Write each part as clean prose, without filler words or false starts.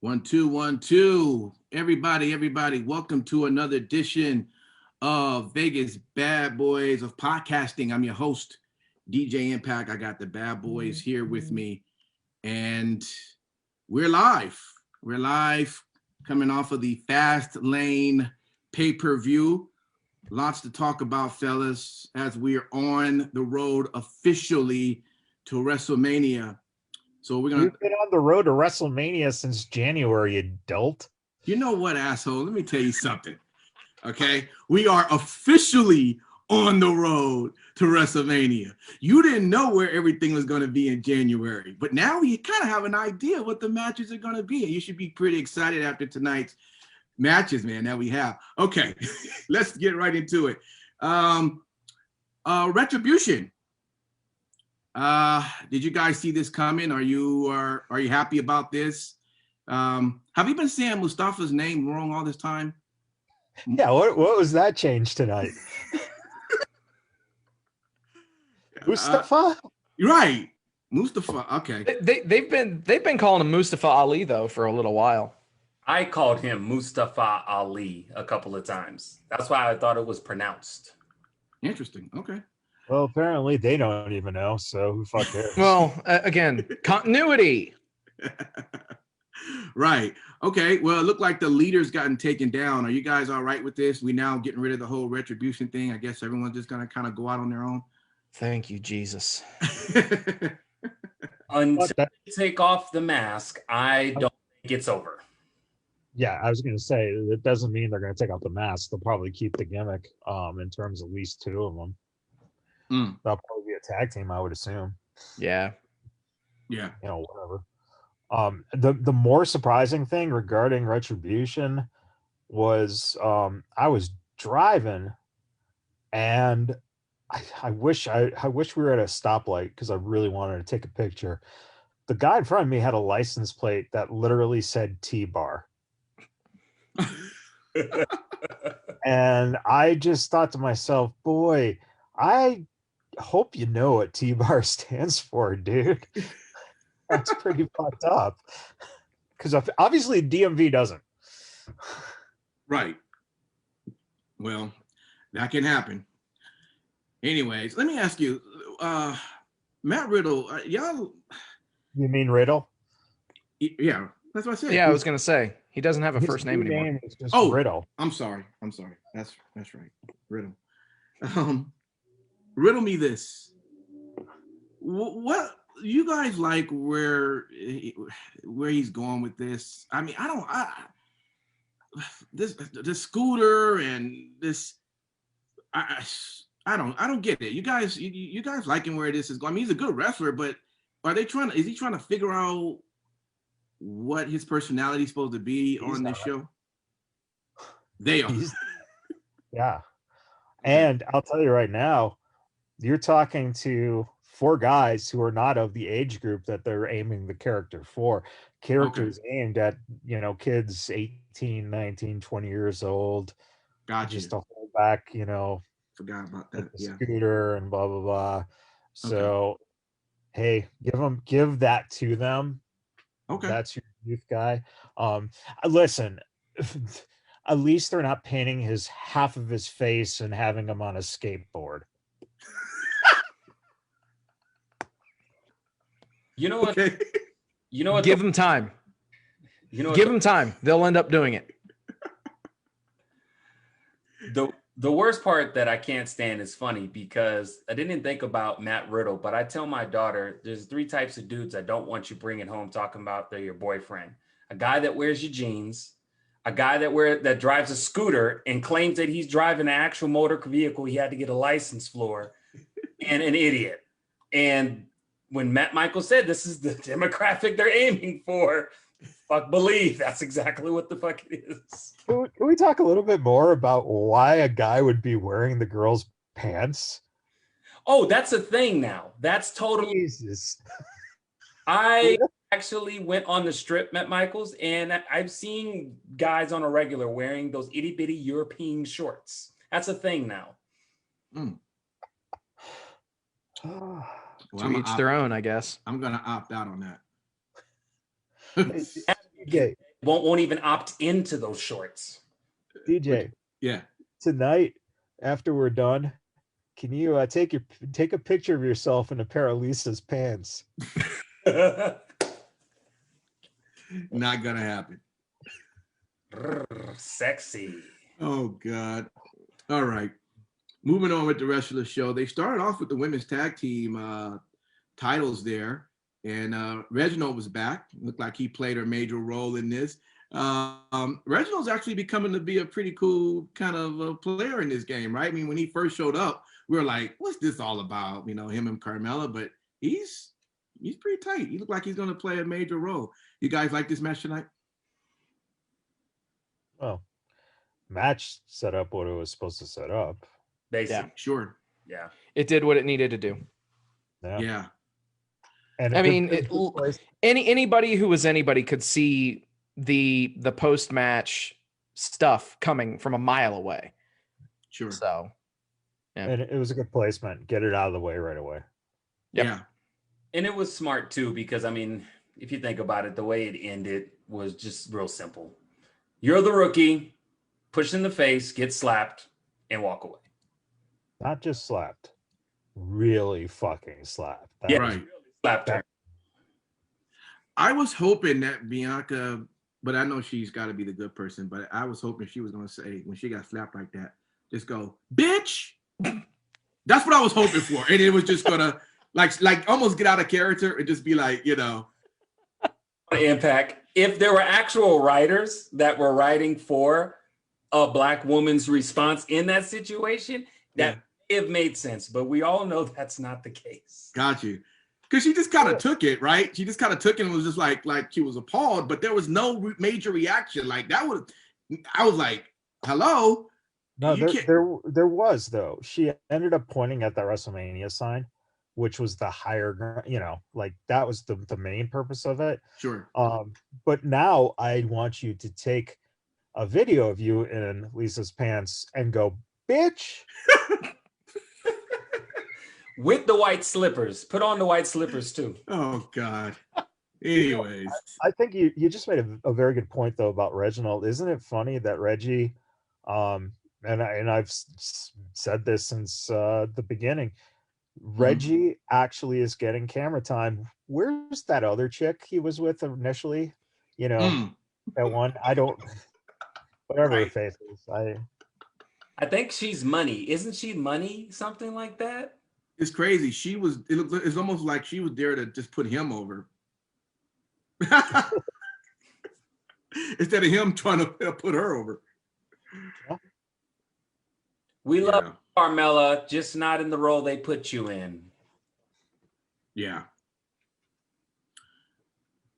One, two, 1, 2. Everybody, welcome to another edition of Vegas Bad Boys of Podcasting. I'm your host, DJ Impact. I got the Bad Boys here with me, and we're live. We're live coming off of the FASTLANE pay-per-view. Lots to talk about, fellas, as we're on the road officially to WrestleMania. So we've been on the road to WrestleMania since January, adult. You know what, asshole? Let me tell you something. Okay, we are officially on the road to WrestleMania. You didn't know where everything was going to be in January, but now you kind of have an idea what the matches are going to be. And you should be pretty excited after tonight's matches, man, that we have. Okay, let's get right into it. Retribution. Did you guys see this coming? Are you happy about this? Have you been saying Mustafa's name wrong all this time? Yeah, what was that change tonight? Mustafa? Right. Mustafa. Okay. They've been calling him Mustafa Ali though for a little while. I called him Mustafa Ali a couple of times. That's why I thought it was pronounced. Interesting. Okay. Well, apparently they don't even know, so who fuck cares? Well, again, continuity. Right. Okay. Well, it looked like the leader's gotten taken down. Are you guys all right with this? We now getting rid of the whole retribution thing. I guess everyone's just gonna kind of go out on their own. Thank you, Jesus. Until you take off the mask, I don't think it's over. Yeah, I was going to say, it doesn't mean they're going to take out the mask. They'll probably keep the gimmick in terms of at least two of them. That'll probably be a tag team, I would assume. Yeah. Yeah. You know, whatever. The more surprising thing regarding Retribution was I was driving and I wish we were at a stoplight because I really wanted to take a picture. The guy in front of me had a license plate that literally said T-Bar. And I just thought to myself, boy, I hope you know what T-Bar stands for, dude. That's pretty fucked up. Because obviously DMV doesn't. Right. Well, that can happen. Anyways, let me ask you, Matt Riddle, y'all. You mean Riddle? Yeah, that's what I said. Yeah, I was gonna say he doesn't have a first name anymore. Name is just Riddle. I'm sorry. That's right. Riddle. Riddle me this. What you guys like where he's going with this? I mean, this scooter and this. I don't get it. You guys liking where this is going? I mean, he's a good wrestler, but is he trying to figure out what his personality is supposed to be on this show? They are. Yeah. And I'll tell you right now, you're talking to 4 guys who are not of the age group that they're aiming the character for. Characters aimed at, kids 18, 19, 20 years old. Gotcha. Just to hold back, forgot about that. The scooter and blah, blah, blah. So, hey, give that to them. Okay. That's your youth guy. Listen, at least they're not painting half of his face and having him on a skateboard. You know what? Okay. You know what? Give them time. Give them time. They'll end up doing it. The worst part that I can't stand is funny because I didn't think about Matt Riddle, but I tell my daughter there's 3 types of dudes I don't want you bringing home talking about they're your boyfriend. A guy that wears your jeans, a guy that drives a scooter and claims that he's driving an actual motor vehicle he had to get a license for, and an idiot. And when Matt Michaels said this is the demographic they're aiming for, fuck believe that's exactly what the fuck it is. Can we talk a little bit more about why a guy would be wearing the girl's pants? Oh, that's a thing now. That's totally. Jesus. I actually went on the strip, Matt Michaels, and I've seen guys on a regular wearing those itty bitty European shorts. That's a thing now. Well, to each their own, I guess. I'm gonna opt out on that. Okay. won't even opt into those shorts. DJ, Yeah. tonight after we're done, can you take a picture of yourself in a pair of Lisa's pants? Not gonna happen. Sexy. Oh God. All right. Moving on with the rest of the show. They started off with the women's tag team titles there. And Reginald was back. Looked like he played a major role in this. Reginald's actually becoming to be a pretty cool kind of a player in this game, right? I mean, when he first showed up, we were like, what's this all about? You know, him and Carmella, but he's pretty tight. He looked like he's going to play a major role. You guys like this match tonight? Well, match set up what it was supposed to set up. Basically. Yeah. Sure. Yeah. It did what it needed to do. Yeah. And I mean, anybody who was anybody could see the post match stuff coming from a mile away. Sure. So, yeah. And it was a good placement. Get it out of the way right away. Yep. Yeah. And it was smart too, because I mean, if you think about it, the way it ended was just real simple. You're the rookie, push in the face, get slapped, and walk away. Not just slapped, really fucking slapped. Yeah, right. really slapped her. I was hoping that Bianca, but I know she's got to be the good person, but I was hoping she was going to say, when she got slapped like that, just go, bitch. That's what I was hoping for. And it was just going to like almost get out of character and just be like, you know. Impact. If there were actual writers that were writing for a Black woman's response in that situation, that may have made sense. But we all know that's not the case. Got you. Because she just kind of took it, right? She just kind of took it and was just like she was appalled, but there was no major reaction. Like that was, I was like, hello? No, there was though. She ended up pointing at that WrestleMania sign, which was the higher, you know, like that was the main purpose of it. Sure. But now I want you to take a video of you in Lisa's pants and go, bitch. With the white slippers. Put on the white slippers too. Oh God. Anyways. I think you just made a very good point though about Reginald. Isn't it funny that Reggie, and I've said this since the beginning, Reggie actually is getting camera time. Where's that other chick he was with initially? You know, that one. I don't. Whatever her face is, I think she's Money. Isn't she Money? Something like that. It's crazy. She was. It's almost like she was there to just put him over, instead of him trying to put her over. We love Carmella, just not in the role they put you in. Yeah.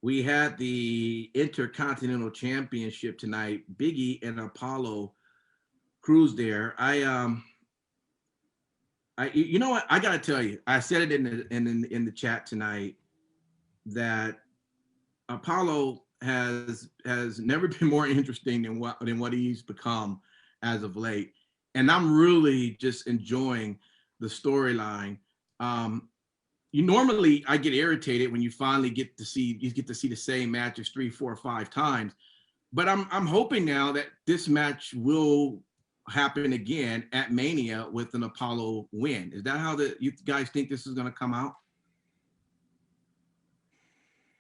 We had the Intercontinental Championship tonight. Biggie and Apollo Crews there. You know what? I gotta tell you. I said it in the chat tonight that Apollo has never been more interesting than what he's become as of late. And I'm really just enjoying the storyline. Normally I get irritated when you finally get to see the same matches 3, 4, 5 times. But I'm hoping now that this match will happen again at Mania with an Apollo win. Is that how you guys think this is going to come out?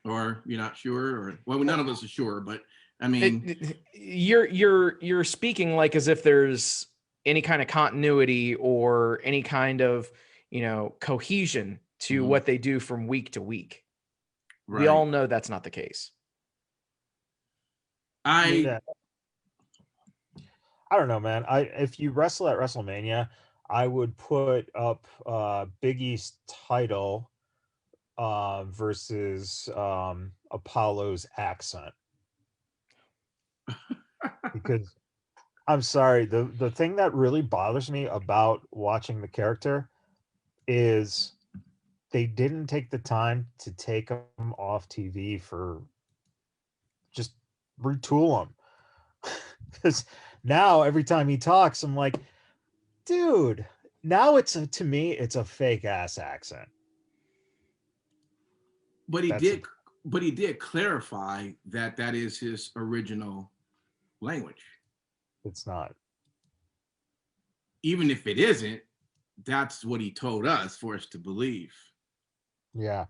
Or you're not sure? Or well, none of us are sure, but I mean, you're speaking like as if there's any kind of continuity or any kind of, you know, cohesion to what they do from week to week. Right. We all know that's not the case. I don't know, man. If you wrestle at WrestleMania, I would put up Big E's title versus Apollo's accent. Because I'm sorry, the thing that really bothers me about watching the character is they didn't take the time to take him off TV for just retool him. Because now every time he talks, I'm like, dude, now to me, it's a fake ass accent. But he did but he did clarify that that is his original language. It's not. Even if it isn't, that's what he told us for us to believe. Yeah.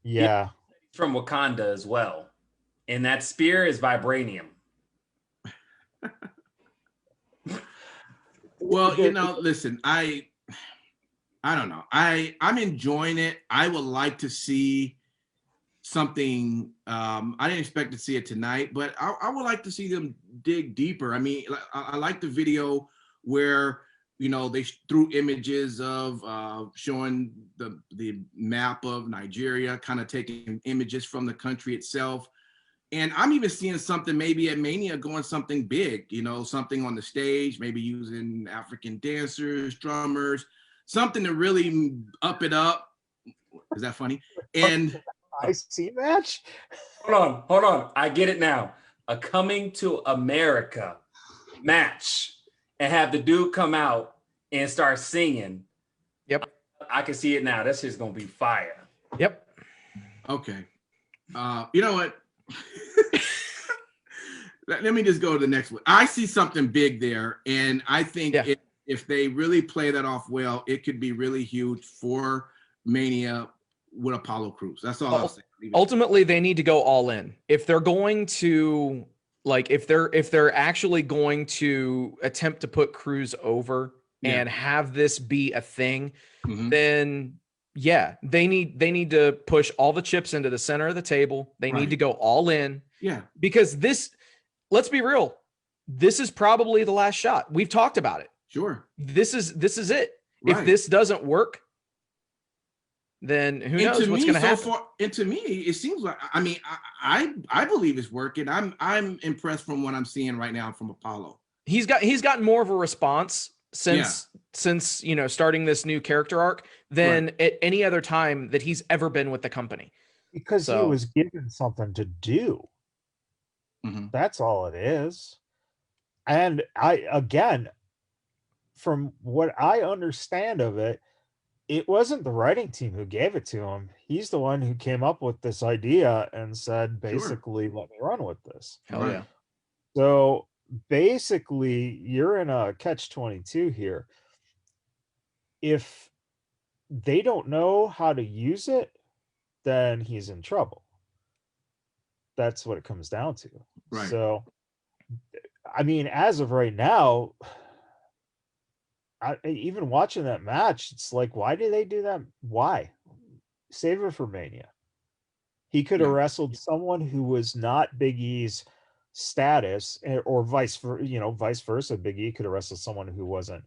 Yeah. From Wakanda as well. And that spear is vibranium. Well, you know, listen, I don't know. I'm enjoying it. I would like to see something. I didn't expect to see it tonight, but I would like to see them dig deeper. I mean, I like the video where, you know, they threw images of showing the map of Nigeria, kind of taking images from the country itself. And I'm even seeing something maybe at Mania going something big, you know, something on the stage, maybe using African dancers, drummers, something to really up it up. Is that funny? And IC match? Hold on. I get it now. A Coming to America match and have the dude come out and start singing. Yep. I can see it now. That's just going to be fire. Yep. Okay. You know what? Let me just go to the next one. I see something big there, and I think if they really play that off well, it could be really huge for Mania with Apollo Crews. That's all I'll say. Ultimately, they need to go all in. If they're going to, like, if they're actually going to attempt to put Crews over and have this be a thing, then yeah, they need to push all the chips into the center of the table. They need to go all in. Yeah. Because this, let's be real, this is probably the last shot. We've talked about it. Sure. This is it. Right. If this doesn't work, then who knows what's going to happen. And to me, it seems like, I mean, I believe it's working. I'm impressed from what I'm seeing right now from Apollo. He's gotten more of a response since you know, starting this new character arc than at any other time that he's ever been with the company. Because he was given something to do. That's all it is. And again, from what I understand of it, it wasn't the writing team who gave it to him. He's the one who came up with this idea and said, basically, let me run with this. Hell yeah. So basically, you're in a catch-22 here. If they don't know how to use it, then he's in trouble. That's what it comes down to. Right. So, I mean, as of right now, even watching that match, it's like, why did they do that? Why? Save it for Mania. He could have wrestled someone who was not Big E's status, or vice versa. Big E could have wrestled someone who wasn't,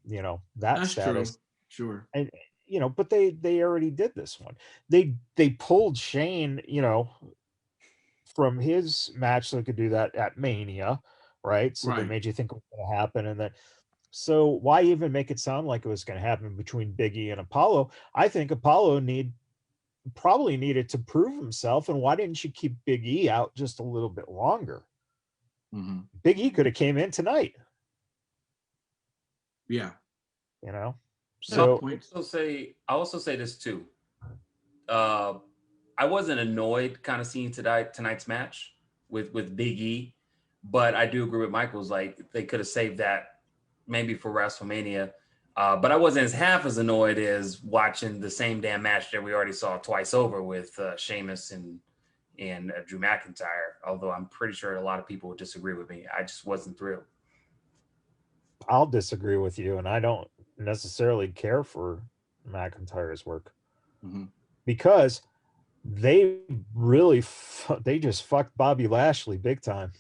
you know, that's status. True. Sure. And you know, but they already did this one. They pulled Shane, you know, from his match, so they could do that at Mania, right? So they made you think it was going to happen, and then. So why even make it sound like it was going to happen between Big E and Apollo? I think Apollo probably needed to prove himself. And why didn't you keep Big E out just a little bit longer? Big E could have came in tonight. Yeah. You know? So I also say this too. I wasn't annoyed kind of seeing tonight's match with Big E, but I do agree with Michael's, like, they could have saved that maybe for WrestleMania. But I wasn't half as annoyed as watching the same damn match that we already saw twice over with Sheamus and Drew McIntyre, although I'm pretty sure a lot of people would disagree with me. I just wasn't thrilled. I'll disagree with you, and I don't necessarily care for McIntyre's work because they really they just fucked Bobby Lashley big time.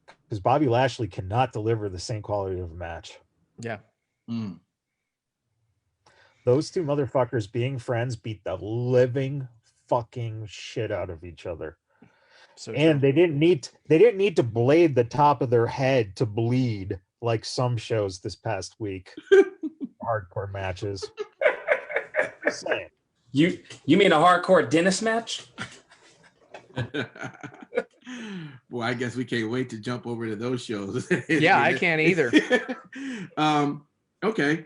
Because Bobby Lashley cannot deliver the same quality of a match. Yeah. Those two motherfuckers being friends beat the living fucking shit out of each other. And they didn't need to blade the top of their head to bleed like some shows this past week. Hardcore matches. Just saying. You mean a hardcore dentist match? Well, I guess we can't wait to jump over to those shows. Yeah, I can't either. Okay.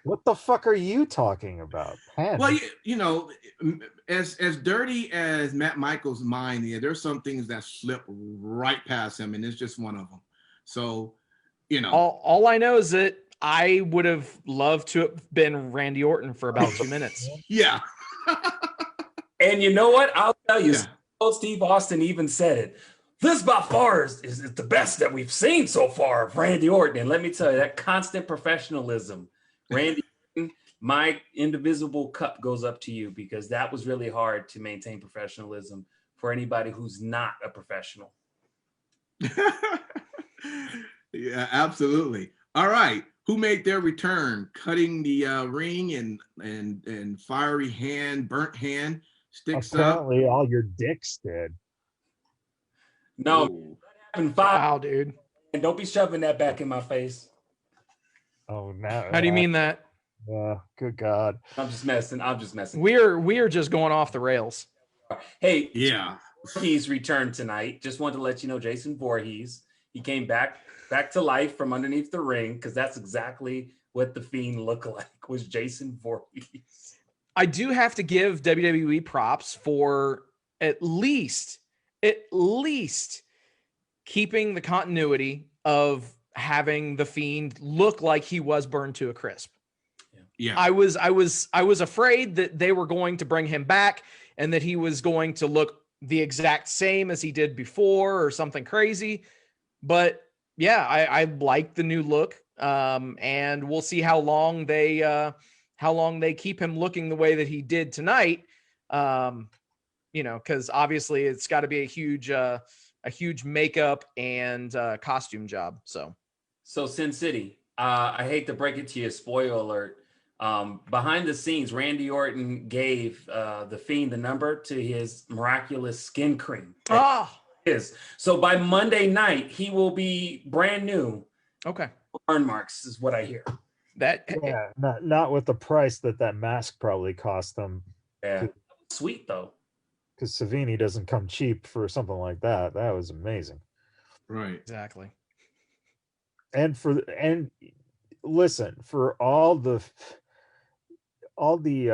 What the fuck are you talking about? Pen. Well, you know, as dirty as Matt Michaels' mind, there's some things that slip right past him, and it's just one of them. So, you know, all I know is that I would have loved to have been Randy Orton for about 2 minutes. Yeah. And you know what? I'll tell you, Yeah. Steve Austin even said it. This by far is the best that we've seen so far of Randy Orton. And let me tell you, that constant professionalism, Randy Orton, my indivisible cup goes up to you, because that was really hard to maintain professionalism for anybody who's not a professional. Yeah, absolutely. All right. Who made their return? Cutting the ring and fiery hand, burnt hand, sticks Apparently all your dicks did. No, Ooh. Wow, dude. And don't be shoving that back in my face. Oh, no. How do you mean that? Good God. I'm just messing. We are just going off the rails. Hey, Yeah. Voorhees returned tonight. Just wanted to let you know, Jason Voorhees, he came back to life from underneath the ring, because that's exactly what the Fiend looked like, was Jason Voorhees. I do have to give WWE props for at least keeping the continuity of having the Fiend look like he was burned to a crisp. Yeah. I was afraid that they were going to bring him back and that he was going to look the exact same as he did before or something crazy. But yeah, I like the new look. And we'll see how long they keep him looking the way that he did tonight. You know, because obviously it's got to be a huge makeup and costume job. So Sin City, I hate to break it to you, spoiler alert. Behind the scenes, Randy Orton gave the Fiend the number to his miraculous skin cream. So by Monday night, he will be brand new. Okay. Burn marks is what I hear. Not with the price that mask probably cost them. Yeah. Sweet though. Because Savini doesn't come cheap for something like that. That was amazing. Right. Exactly. And listen, for all the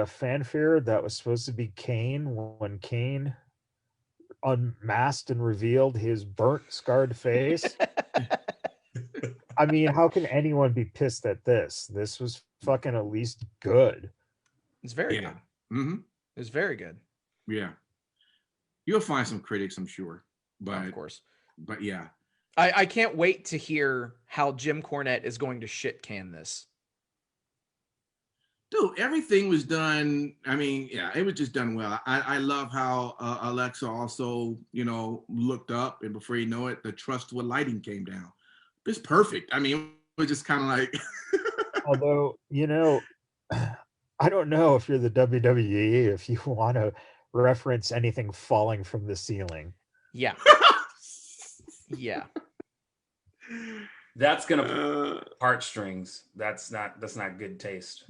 fanfare that was supposed to be Kane when Kane unmasked and revealed his burnt, scarred face. I mean, how can anyone be pissed at this? This was fucking at least good. It's very good. Mm-hmm. It's very good. Yeah. You'll find some critics, I'm sure. But of course. But yeah. I can't wait to hear how Jim Cornette is going to shit can this. Dude, everything was done. I mean, yeah, it was just done well. I love how Alexa also, looked up, and before you know it, the Trustwood lighting came down. It's perfect. I mean, it was just kind of like. Although, I don't know if you're the WWE, if you want to reference anything falling from the ceiling. Yeah. Yeah. That's gonna heartstrings. That's not good taste.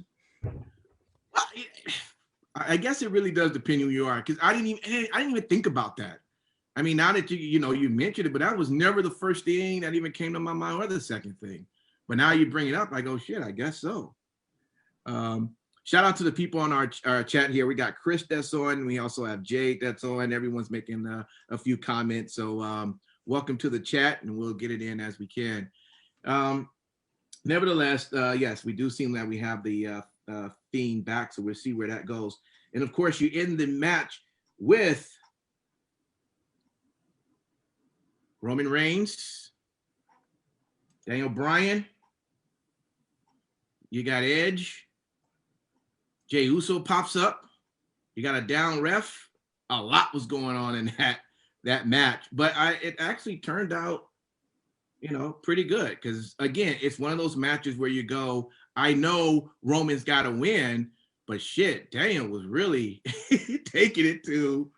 I guess it really does depend who you are, because I didn't even think about that. I mean, now that you mentioned it, but that was never the first thing that even came to my mind, or the second thing. But now you bring it up, I go, shit, I guess so. Shout out to the people on our chat here. We got Chris that's on. We also have Jade that's on. Everyone's making a few comments. So welcome to the chat, and we'll get it in as we can. Nevertheless, yes, we do seem that we have the Fiend back, so we'll see where that goes. And of course, you end the match with Roman Reigns, Daniel Bryan, you got Edge, Jey Uso pops up, you got a down ref. A lot was going on in that match, but it actually turned out pretty good, because again, it's one of those matches where you go, I know Roman's got to win, but shit, Daniel was really taking it to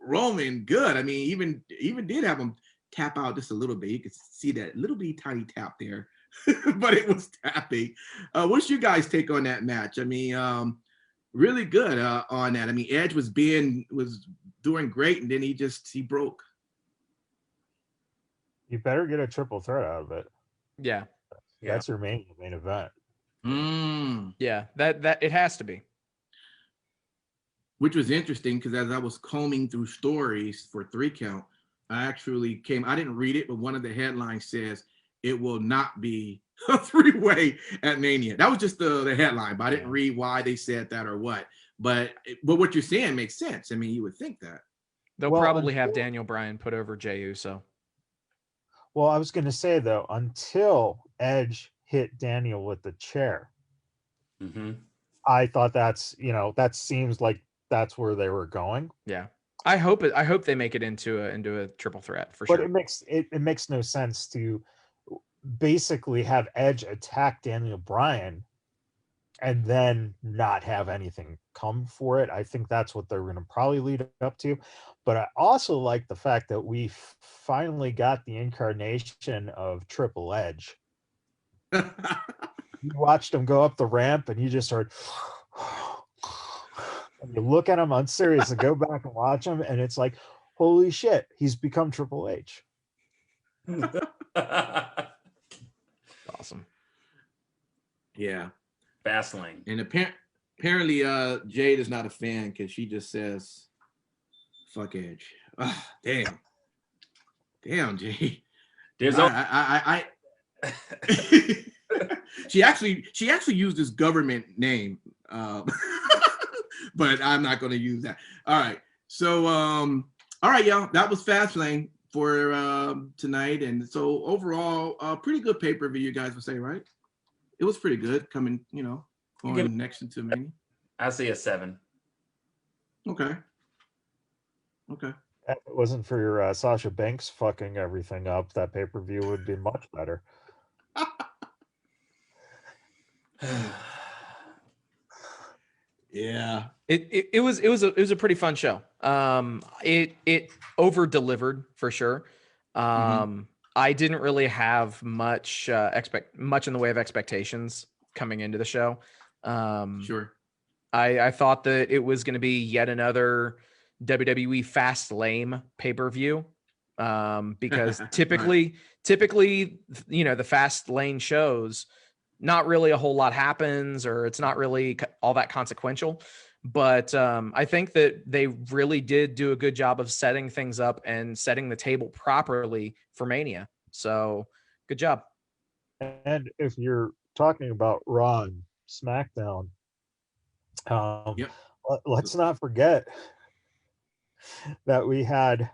Roman good. I mean, even did have him tap out just a little bit. You could see that little bitty tiny tap there, but it was tapping. What's your guys' take on that match? I mean, really good on that. I mean, Edge was doing great, and then he broke. You better get a triple threat out of it. Yeah. That's your main event. Yeah, that it has to be. Which was interesting because as I was combing through stories for 3 Count, I didn't read it, but one of the headlines says it will not be a 3-way at Mania. That was just the headline, but I didn't read why they said that or what. But what you're saying makes sense. I mean, you would think that. They'll probably have Daniel Bryan put over Jey Uso. Well, I was going to say, though, until Edge hit Daniel with the chair, I thought that seems like that's where they were going. Yeah. I hope they make it into a triple threat for sure. But it makes no sense to basically have Edge attack Daniel Bryan and then not have anything come for it. I think that's what they're going to probably lead up to. But I also like the fact that we finally got the incarnation of Triple Edge. You watched him go up the ramp and you just heard, and you look at him unserious and go back and watch him, and it's like, holy shit, he's become Triple H. Awesome. Yeah. Fastlane. And apparently Jade is not a fan because she just says, fuck Edge. Oh, damn, Jade. There's she actually used this government name, but I'm not going to use that. All right, so all right, y'all, that was Fastlane for tonight, and so overall, pretty good pay-per-view, you guys would say, right? It was pretty good coming, going next into Mania. I say a 7. Okay. If it wasn't for your Sasha Banks fucking everything up, that pay-per-view would be much better. Yeah. It was a pretty fun show. It over delivered for sure. I didn't really have much in the way of expectations coming into the show. Sure. I thought that it was going to be yet another WWE FASTLANE pay-per-view. Because typically, the FASTLANE shows, not really a whole lot happens, or it's not really all that consequential. But I think that they really did do a good job of setting things up and setting the table properly for Mania. So good job. And if you're talking about Raw and SmackDown, let's not forget that we had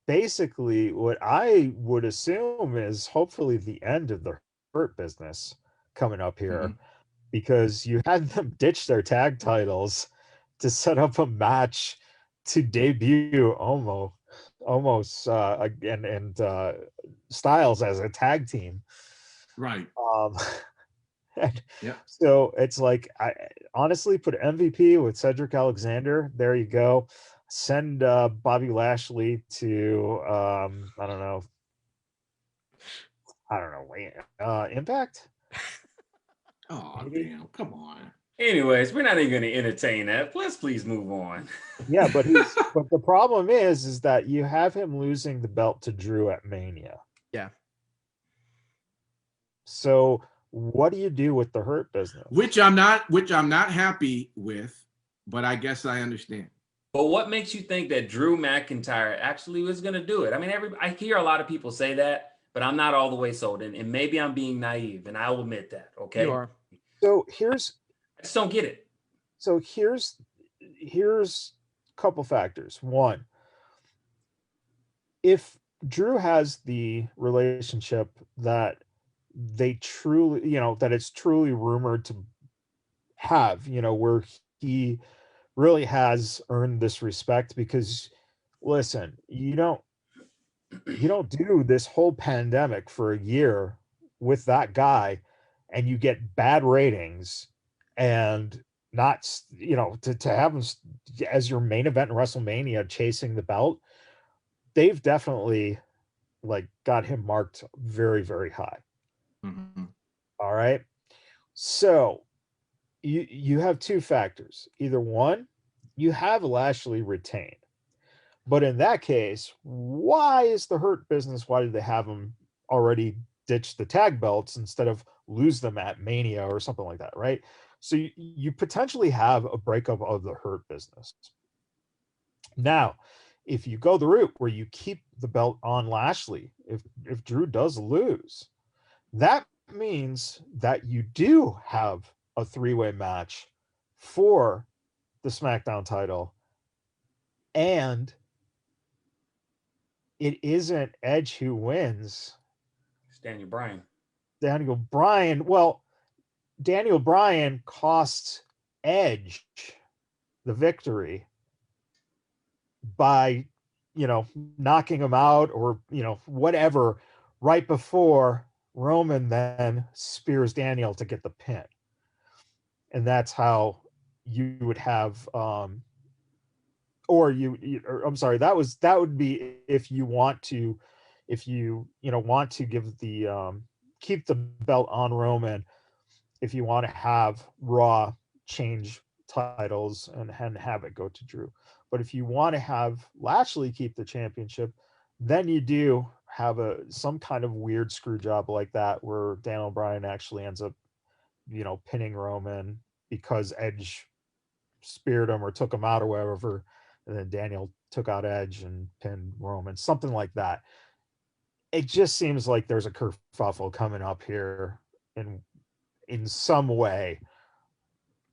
basically what I would assume is hopefully the end of the Hurt Business coming up here, because you had them ditch their tag titles to set up a match to debut almost again, and Styles as a tag team. Right. So it's like, I honestly put MVP with Cedric Alexander. There you go. Send Bobby Lashley to I don't know, Impact. Oh, damn, come on. Anyways, we're not even going to entertain that. Let's please move on. Yeah, but the problem is that you have him losing the belt to Drew at Mania. Yeah. So what do you do with the Hurt Business? Which I'm not happy with, but I guess I understand. But what makes you think that Drew McIntyre actually was going to do it? I mean, I hear a lot of people say that, but I'm not all the way sold. And maybe I'm being naive, and I'll admit that. Okay. You are. So I just don't get it. So here's a couple factors. One, if Drew has the relationship that they truly, that it's truly rumored to have, where he really has earned this respect, because listen, you don't do this whole pandemic for a year with that guy and you get bad ratings and not, to have him as your main event in WrestleMania chasing the belt. They've definitely got him marked very, very high. All right. So you have two factors. Either one, you have Lashley retained. But in that case, why is the Hurt Business, why did they have him already ditch the tag belts instead of lose them at Mania or something like that, right? So you potentially have a breakup of the Hurt Business. Now, if you go the route where you keep the belt on Lashley, if Drew does lose, that means that you do have a three-way match for the SmackDown title, and it isn't Edge who wins. It's Daniel Bryan. Daniel Bryan. Well, Daniel Bryan costs Edge the victory by, knocking him out or, whatever, right before Roman then spears Daniel to get the pin. And that's how you would have, I'm sorry, that would be if you want to give the, keep the belt on Roman, if you want to have Raw change titles and have it go to Drew. But if you want to have Lashley keep the championship, then you do have some kind of weird screw job like that where Daniel Bryan actually ends up, pinning Roman because Edge speared him or took him out or whatever, and then Daniel took out Edge and pinned Roman, something like that. It just seems like there's a kerfuffle coming up here in some way.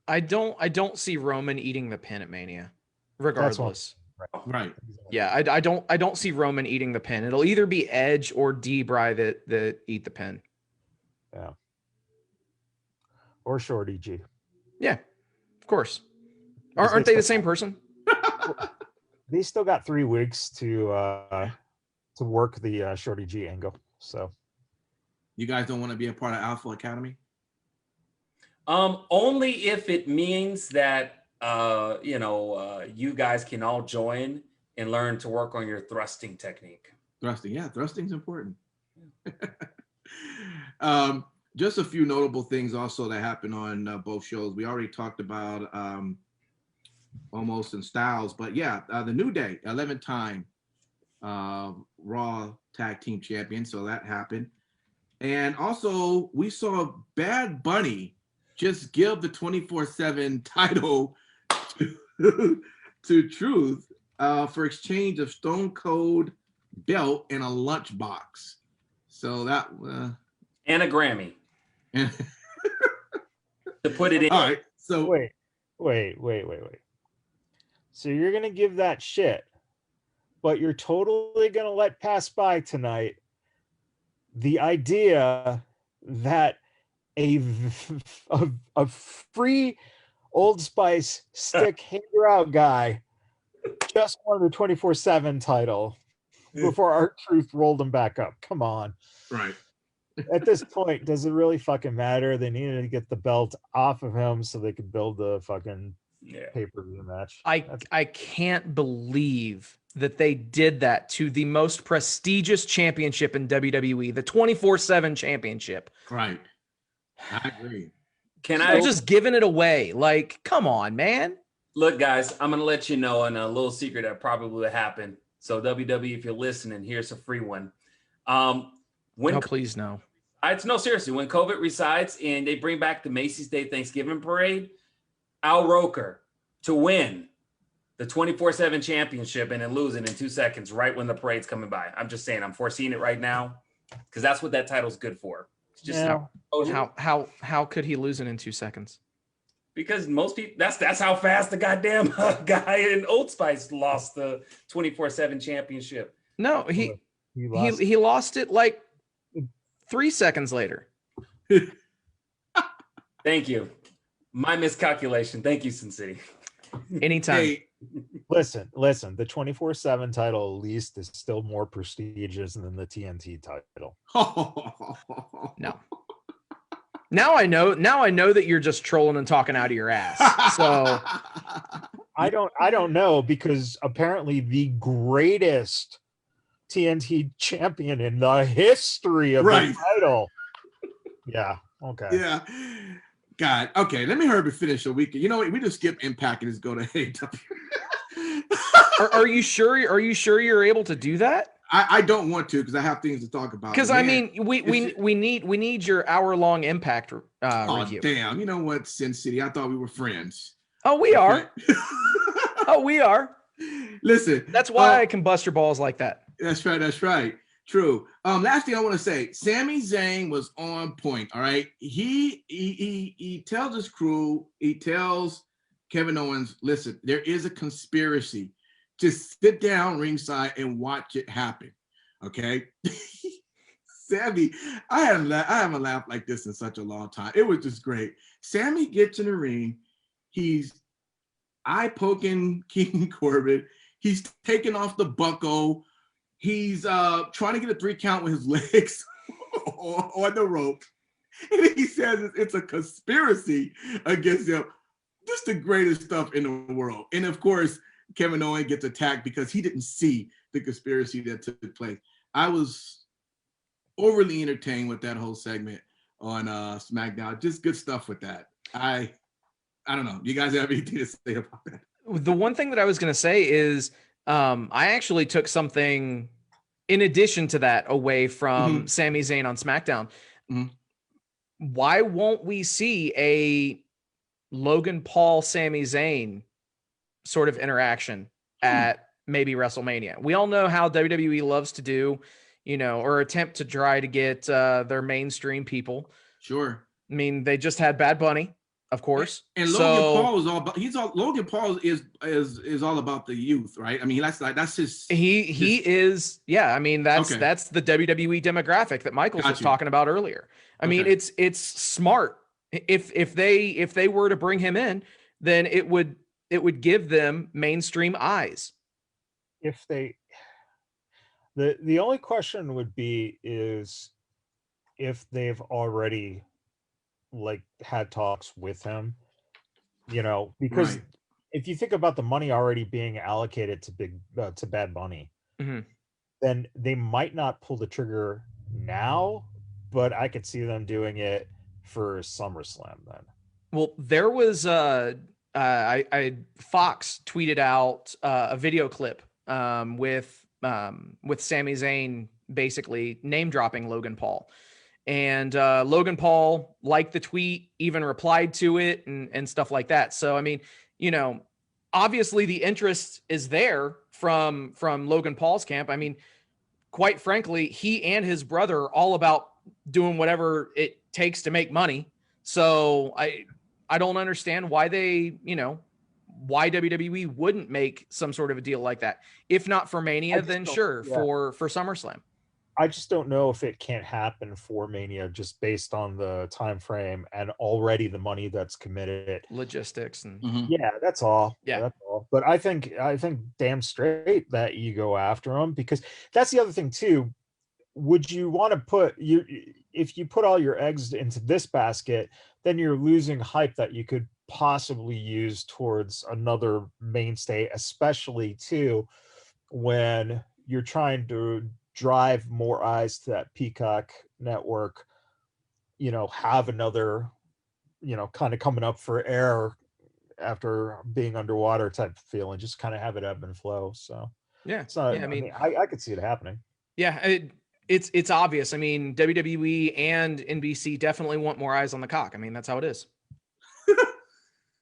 I don't see Roman eating the pin at Mania, regardless. Right. Yeah, I don't see Roman eating the pin. It'll either be Edge or D-Bry that eat the pin. Yeah. Or Shorty G. Yeah, of course. Aren't they the same person? They still got 3 weeks to work the Shorty G angle. So, you guys don't want to be a part of Alpha Academy? Only if it means that you guys can all join and learn to work on your thrusting technique. Thrusting's important. Just a few notable things also that happened on both shows. We already talked about Omos and Styles, but the New Day, 11th time Raw Tag Team Champion, so that happened. And also we saw Bad Bunny just give the 24/7 title to Truth for exchange of Stone Cold belt and a lunchbox. So that and a Grammy. To put it in. All right. So wait. So you're gonna give that shit, but you're totally gonna let pass by tonight the idea that a free Old Spice stick hanger out guy just won the 24/7 title before R-Truth rolled him back up. Come on. Right. At this point, does it really fucking matter? They needed to get the belt off of him so they could build the fucking pay-per-view match. I can't believe that they did that to the most prestigious championship in WWE, the 24/7 championship. Right. I agree. They're just giving it away. Like, come on, man. Look, guys, I'm going to let you know in a little secret that probably will happen. So WWE, if you're listening, here's a free one. Please no. No, seriously, when COVID resides and they bring back the Macy's Day Thanksgiving Parade, Al Roker to win the 24/7 championship and then lose it in 2 seconds right when the parade's coming by. I'm just saying, I'm foreseeing it right now because that's what that title's good for. It's just how could he lose it in 2 seconds? Because most people, that's how fast the goddamn guy in Old Spice lost the 24/7 championship. No, he lost it like 3 seconds later. Thank you. My miscalculation. Thank you, Sin City. Anytime. Hey, Listen, the 24/7 title at least is still more prestigious than the TNT title. No. Now I know that you're just trolling and talking out of your ass. So I don't know, because apparently the greatest TNT champion in the history of the title. Yeah. Okay. Yeah. God. Okay. Let me hurry up and finish the weekend. You know what? We just skip Impact and just go to AEW. Are you sure? Are you sure you're able to do that? I don't want to because I have things to talk about. Because I mean, we need your hour-long Impact review. Damn! You know what, Sin City? I thought we were friends. Oh, we are. Oh, we are. Listen, that's why I can bust your balls like that. That's right. That's right. True. Last thing I want to say, Sami Zayn was on point. All right. He tells his crew, he tells Kevin Owens, listen, there is a conspiracy. Just sit down ringside and watch it happen. Okay. Sami, I haven't laughed like this in such a long time. It was just great. Sami gets in the ring. He's eye poking King Corbin. He's taking off the buckle. He's trying to get a 3 count with his legs on the rope. And he says it's a conspiracy against him. Just the greatest stuff in the world. And of course, Kevin Owens gets attacked because he didn't see the conspiracy that took place. I was overly entertained with that whole segment on SmackDown. Just good stuff with that. I don't know. You guys have anything to say about that? The one thing that I was going to say is I actually took something in addition to that away from Sami Zayn on SmackDown. Why won't we see a Logan Paul, Sami Zayn sort of interaction at maybe WrestleMania? We all know how WWE loves to do, or attempt to try to get their mainstream people. Sure. I mean, they just had Bad Bunny, of course. And Logan Paul is all about. Logan Paul is all about the youth, right? I mean, that's his. He is. Yeah. I mean, that's the WWE demographic that Michaels was talking about earlier. I mean, it's smart. If they were to bring him in, then it would give them mainstream eyes. If they, the only question would be is if they've already had talks with him, because if you think about the money already being allocated to Bad Bunny, then they might not pull the trigger now, but I could see them doing it for SummerSlam then. Well, there was Fox tweeted out a video clip with Sami Zayn basically name dropping Logan Paul. And Logan Paul liked the tweet, even replied to it and stuff like that. So, I mean, obviously the interest is there from Logan Paul's camp. I mean, quite frankly, he and his brother are all about doing whatever it takes to make money. So I don't understand why why WWE wouldn't make some sort of a deal like that. If not for Mania, then sure, for SummerSlam. I just don't know if it can't happen for Mania just based on the time frame and already the money that's committed. Logistics and yeah, that's all. Yeah, that's all. But I think damn straight that you go after them, because that's the other thing too. Would you want to if you put all your eggs into this basket, then you're losing hype that you could possibly use towards another mainstay, especially too when you're trying to drive more eyes to that Peacock network, have another, kind of coming up for air after being underwater type feeling, just kind of have it ebb and flow. So yeah, it's not, I mean, I could see it happening. Yeah. It's obvious. I mean, WWE and NBC definitely want more eyes on the cock. I mean, that's how it is.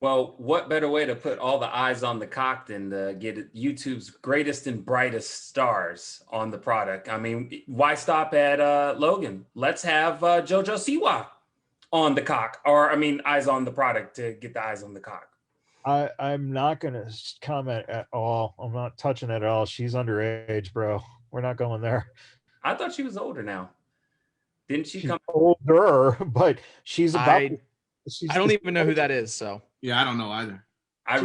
Well, what better way to put all the eyes on the cock than to get YouTube's greatest and brightest stars on the product? I mean, why stop at Logan? Let's have JoJo Siwa on the cock, or eyes on the product to get the eyes on the cock. I'm not going to comment at all. I'm not touching it at all. She's underage, bro. We're not going there. I thought she was older now. Didn't she come older? But she's about. I don't even know who that is. So yeah, I don't know either. I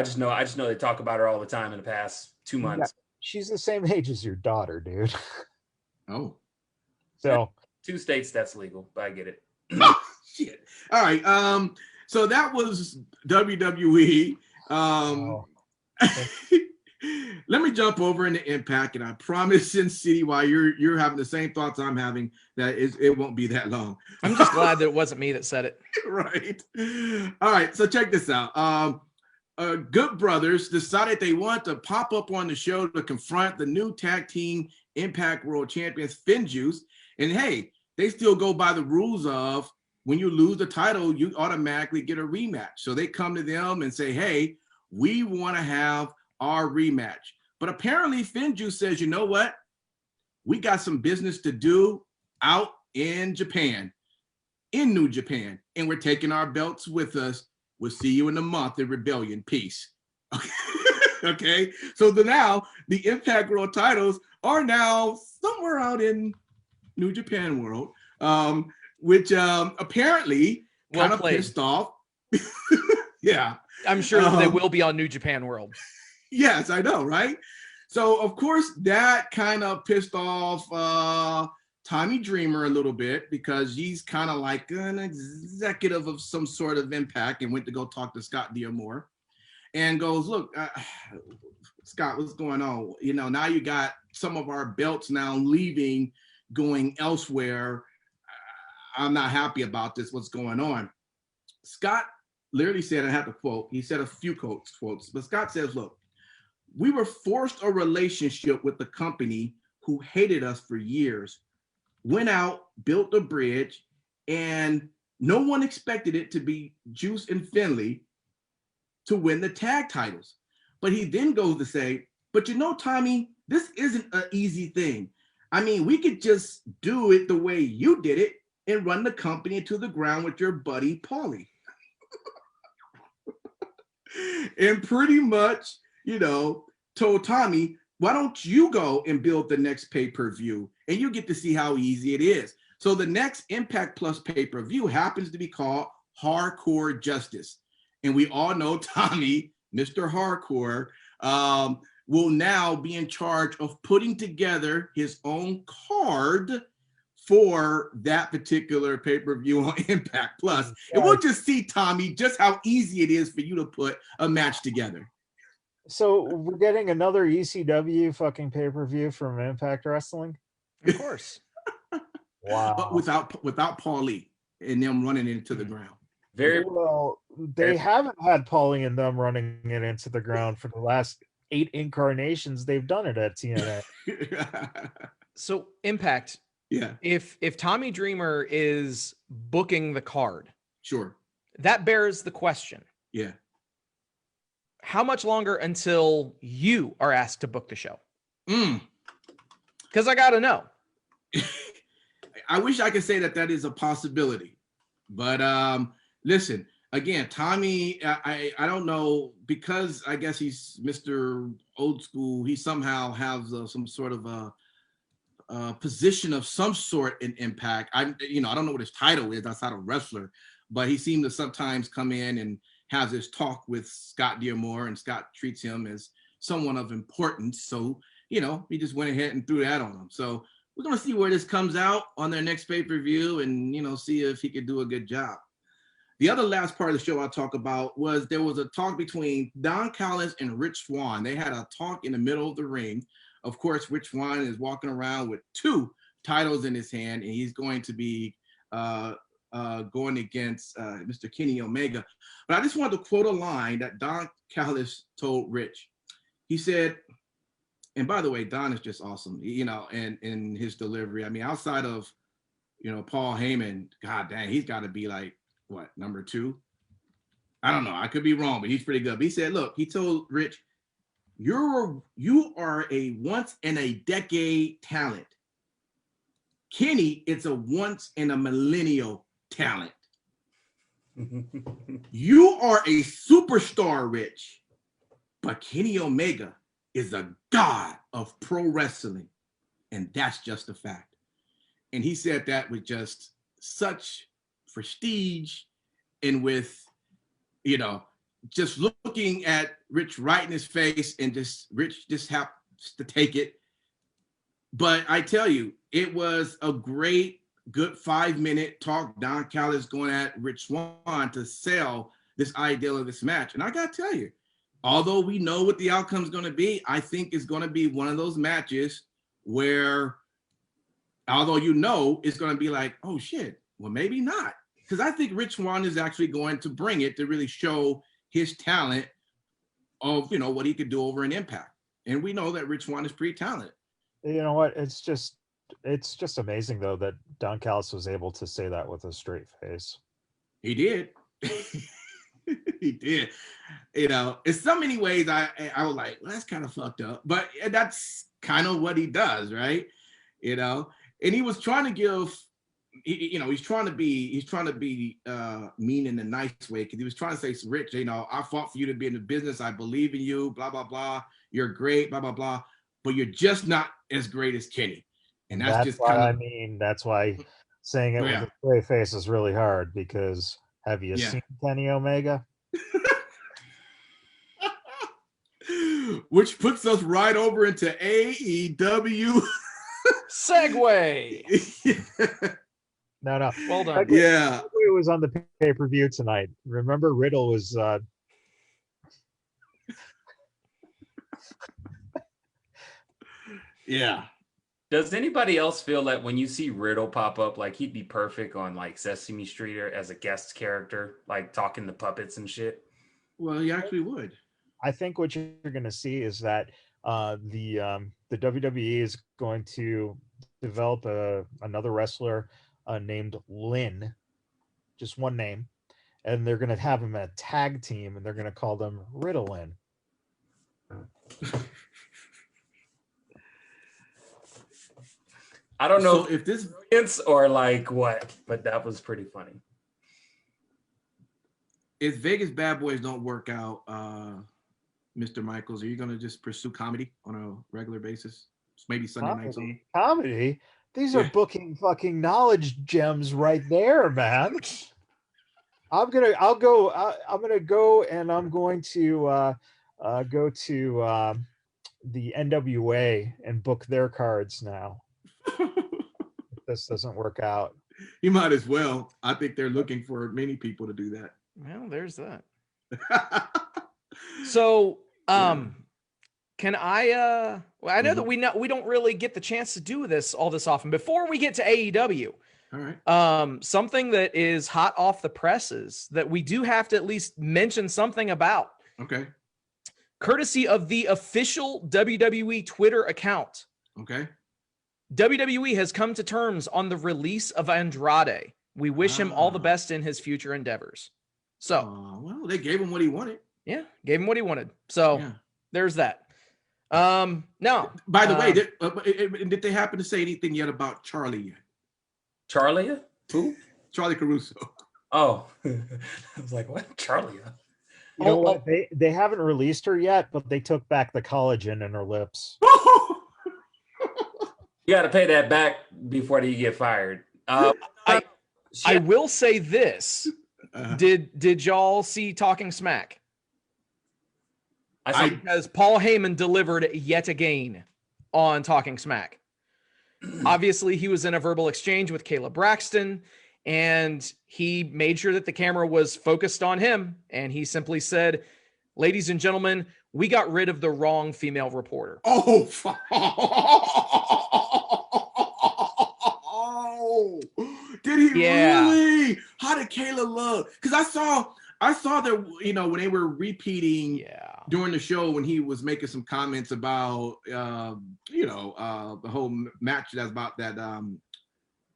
just know they talk about her all the time in the past 2 months. Yeah, she's the same age as your daughter, dude. Oh, so 2 states that's legal, but I get it. Shit. All right. So that was WWE. Let me jump over into Impact, and I promise, Sin City, while you're having the same thoughts I'm having, that it won't be that long. I'm just glad that it wasn't me that said it. Right. All right. So check this out. Good Brothers decided they want to pop up on the show to confront the new tag team Impact World Champions, FinJuice. And hey, they still go by the rules of when you lose the title, you automatically get a rematch. So they come to them and say, hey, we want to have our rematch. But apparently FinJuice says, you know what? We got some business to do out in Japan, in New Japan, and we're taking our belts with us. We'll see you in a month in Rebellion. Peace. Okay. So now the Impact World titles are now somewhere out in New Japan World, which apparently kind of pissed off. Yeah. I'm sure they will be on New Japan World. Yes, I know, right? So, of course, that kind of pissed off Tommy Dreamer a little bit because he's kind of like an executive of some sort of Impact and went to go talk to Scott D'Amore and goes, look, Scott, what's going on? You know, now you got some of our belts now leaving, going elsewhere. I'm not happy about this. What's going on? Scott literally said, I have to quote, he said a few quotes, but Scott says, look, we were forced a relationship with the company who hated us for years, went out, built a bridge, and no one expected it to be Juice and Finlay to win the tag titles. But he then goes to say, but you know, Tommy, this isn't an easy thing. I mean, we could just do it the way you did it and run the company into the ground with your buddy, Paulie. And pretty much, you know, told Tommy, why don't you go and build the next pay-per-view and you get to see how easy it is. So the next Impact Plus pay-per-view happens to be called Hardcore Justice. And we all know Tommy, Mr. Hardcore, will now be in charge of putting together his own card for that particular pay-per-view on Impact Plus. And we'll just see, Tommy, just how easy it is for you to put a match together. So we're getting another ECW fucking pay-per-view from Impact Wrestling? Of course. Wow. But without Paulie and them running into the ground. Very well. They haven't had Paulie and them running it into the ground for the last 8 incarnations they've done it at TNA. So Impact. Yeah. If Tommy Dreamer is booking the card, sure, that bears the question. Yeah. How much longer until you are asked to book the show? Because I got to know. I wish I could say that is a possibility. But listen, again, Tommy, I don't know, because I guess he's Mr. Old School. He somehow has some sort of a position of some sort in Impact. I don't know what his title is outside of wrestler, but he seemed to sometimes come in and have this talk with Scott D'Amore, and Scott treats him as someone of importance. So, he just went ahead and threw that on him. So we're going to see where this comes out on their next pay-per-view and, see if he could do a good job. The other last part of the show I'll talk about was there was a talk between Don Callis and Rich Swann. They had a talk in the middle of the ring. Of course, Rich Swann is walking around with 2 titles in his hand, and he's going to be going against Mr. Kenny Omega. But I just wanted to quote a line that Don Callis told Rich. He said, and by the way, Don is just awesome, and in his delivery. I mean, outside of, Paul Heyman, God dang, he's got to be like, what, number 2? I don't know. I could be wrong, but he's pretty good. But he said, look, he told Rich, you are a once in a decade talent. Kenny, it's a once in a millennial talent. You are a superstar, Rich, but Kenny Omega is a god of pro wrestling, and that's just a fact. And he said that with just such prestige and with, just looking at Rich right in his face, and Rich just happens to take it. But I tell you, it was a great, good 5-minute talk. Don Callis going at Rich Swann to sell this idea of this match. And I got to tell you, although we know what the outcome is going to be, I think it's going to be one of those matches where, although it's going to be like, oh shit, well, maybe not. Because I think Rich Swann is actually going to bring it to really show his talent of, what he could do over in Impact. And we know that Rich Swann is pretty talented. You know what? It's just amazing though that Don Callis was able to say that with a straight face. He did. He did. You know, in so many ways, I was like, well, that's kind of fucked up, but that's kind of what he does, right? You know, and he was trying to give, you know, he's trying to be mean in a nice way, because he was trying to say, Rich, you know, I fought for you to be in the business. I believe in you. Blah blah blah. You're great. Blah blah blah. But you're just not as great as Kenny, and that's just what kind of. I mean. That's why saying it with a straight face is really hard, because have you seen Kenny Omega? Which puts us right over into AEW. Segue. No. Well done. Yeah. It was on the pay-per-view tonight. Remember, Riddle was yeah. Does anybody else feel that when you see Riddle pop up, like he'd be perfect on like Sesame Street or as a guest character, like talking to puppets and shit? Well, he actually would. I think what you're going to see is that the WWE is going to develop another wrestler named Lynn, just one name, and they're going to have him a tag team, and they're going to call them Riddle-In. I don't know so if this or like what, but that was pretty funny. If Vegas Bad Boys don't work out, Mr. Michaels, are you going to just pursue comedy on a regular basis? Maybe Sunday nights only? Comedy? These are booking fucking knowledge gems right there, man. I'm gonna go and I'm going to go to the NWA and book their cards now. If this doesn't work out. You might as well. I think they're looking for many people to do that. Well, there's that. So, can I well, I know that we don't really get the chance to do all this often. Before we get to AEW, all right. Something that is hot off the presses that we do have to at least mention something about. Okay. Courtesy of the official WWE Twitter account. Okay. WWE has come to terms on the release of Andrade. We wish him all the best in his future endeavors. So, well, they gave him what he wanted. Yeah, gave him what he wanted. So there's that. Now, by the way, did they happen to say anything yet about Charlie yet? Charlie? Who? Charlie Caruso. Oh, I was like, what? Charlie? You know what? They haven't released her yet, but they took back the collagen in her lips. You got to pay that back before you get fired. I will say this. Did y'all see Talking Smack? Because Paul Heyman delivered yet again on Talking Smack. Obviously, he was in a verbal exchange with Kayla Braxton, and he made sure that the camera was focused on him. And he simply said, "Ladies and gentlemen, we got rid of the wrong female reporter." Oh, did he really? How did Kayla look? Because I saw that, you know, when they were repeating during the show, when he was making some comments about the whole match that